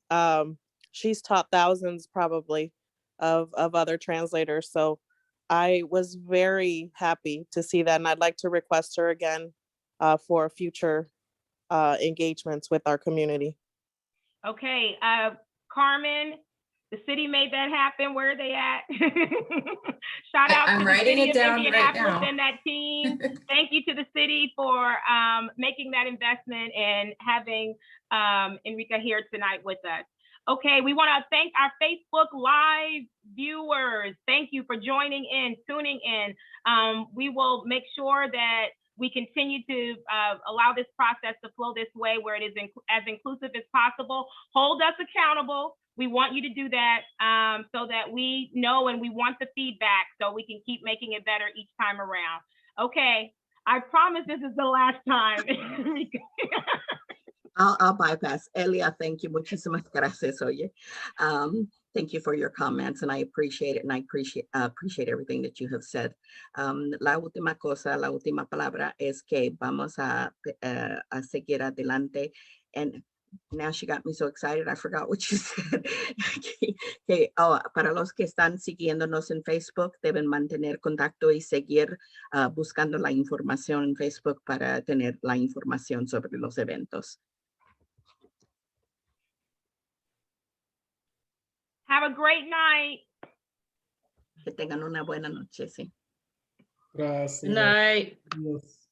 She's taught thousands probably of other translators. So I was very happy to see that. And I'd like to request her again for future engagements with our community. Okay, Carmen, the city made that happen. Where are they at? Shout out I'm to the writing city it of down right Indianapolis now. and that team. Thank you to the city for making that investment and having Enrica here tonight with us. Okay, we want to thank our Facebook Live viewers. Thank you for joining in, tuning in. We will make sure that we continue to allow this process to flow this way, where it is as inclusive as possible. Hold us accountable. We want you to do that so that we know, and we want the feedback so we can keep making it better each time around. Okay, I promise this is the last time. I'll bypass. Elia, thank you. Muchísimas gracias, oye. Thank you for your comments, and I appreciate it, and I appreciate everything that you have said. La última palabra es que vamos a seguir adelante. And now she got me so excited, I forgot what you said. Para los que están siguiéndonos en Facebook, deben mantener contacto y seguir buscando la información en Facebook para tener la información sobre los eventos. Have a great night. Que tengan una buena noche, sí. Gracias. Night. Yes.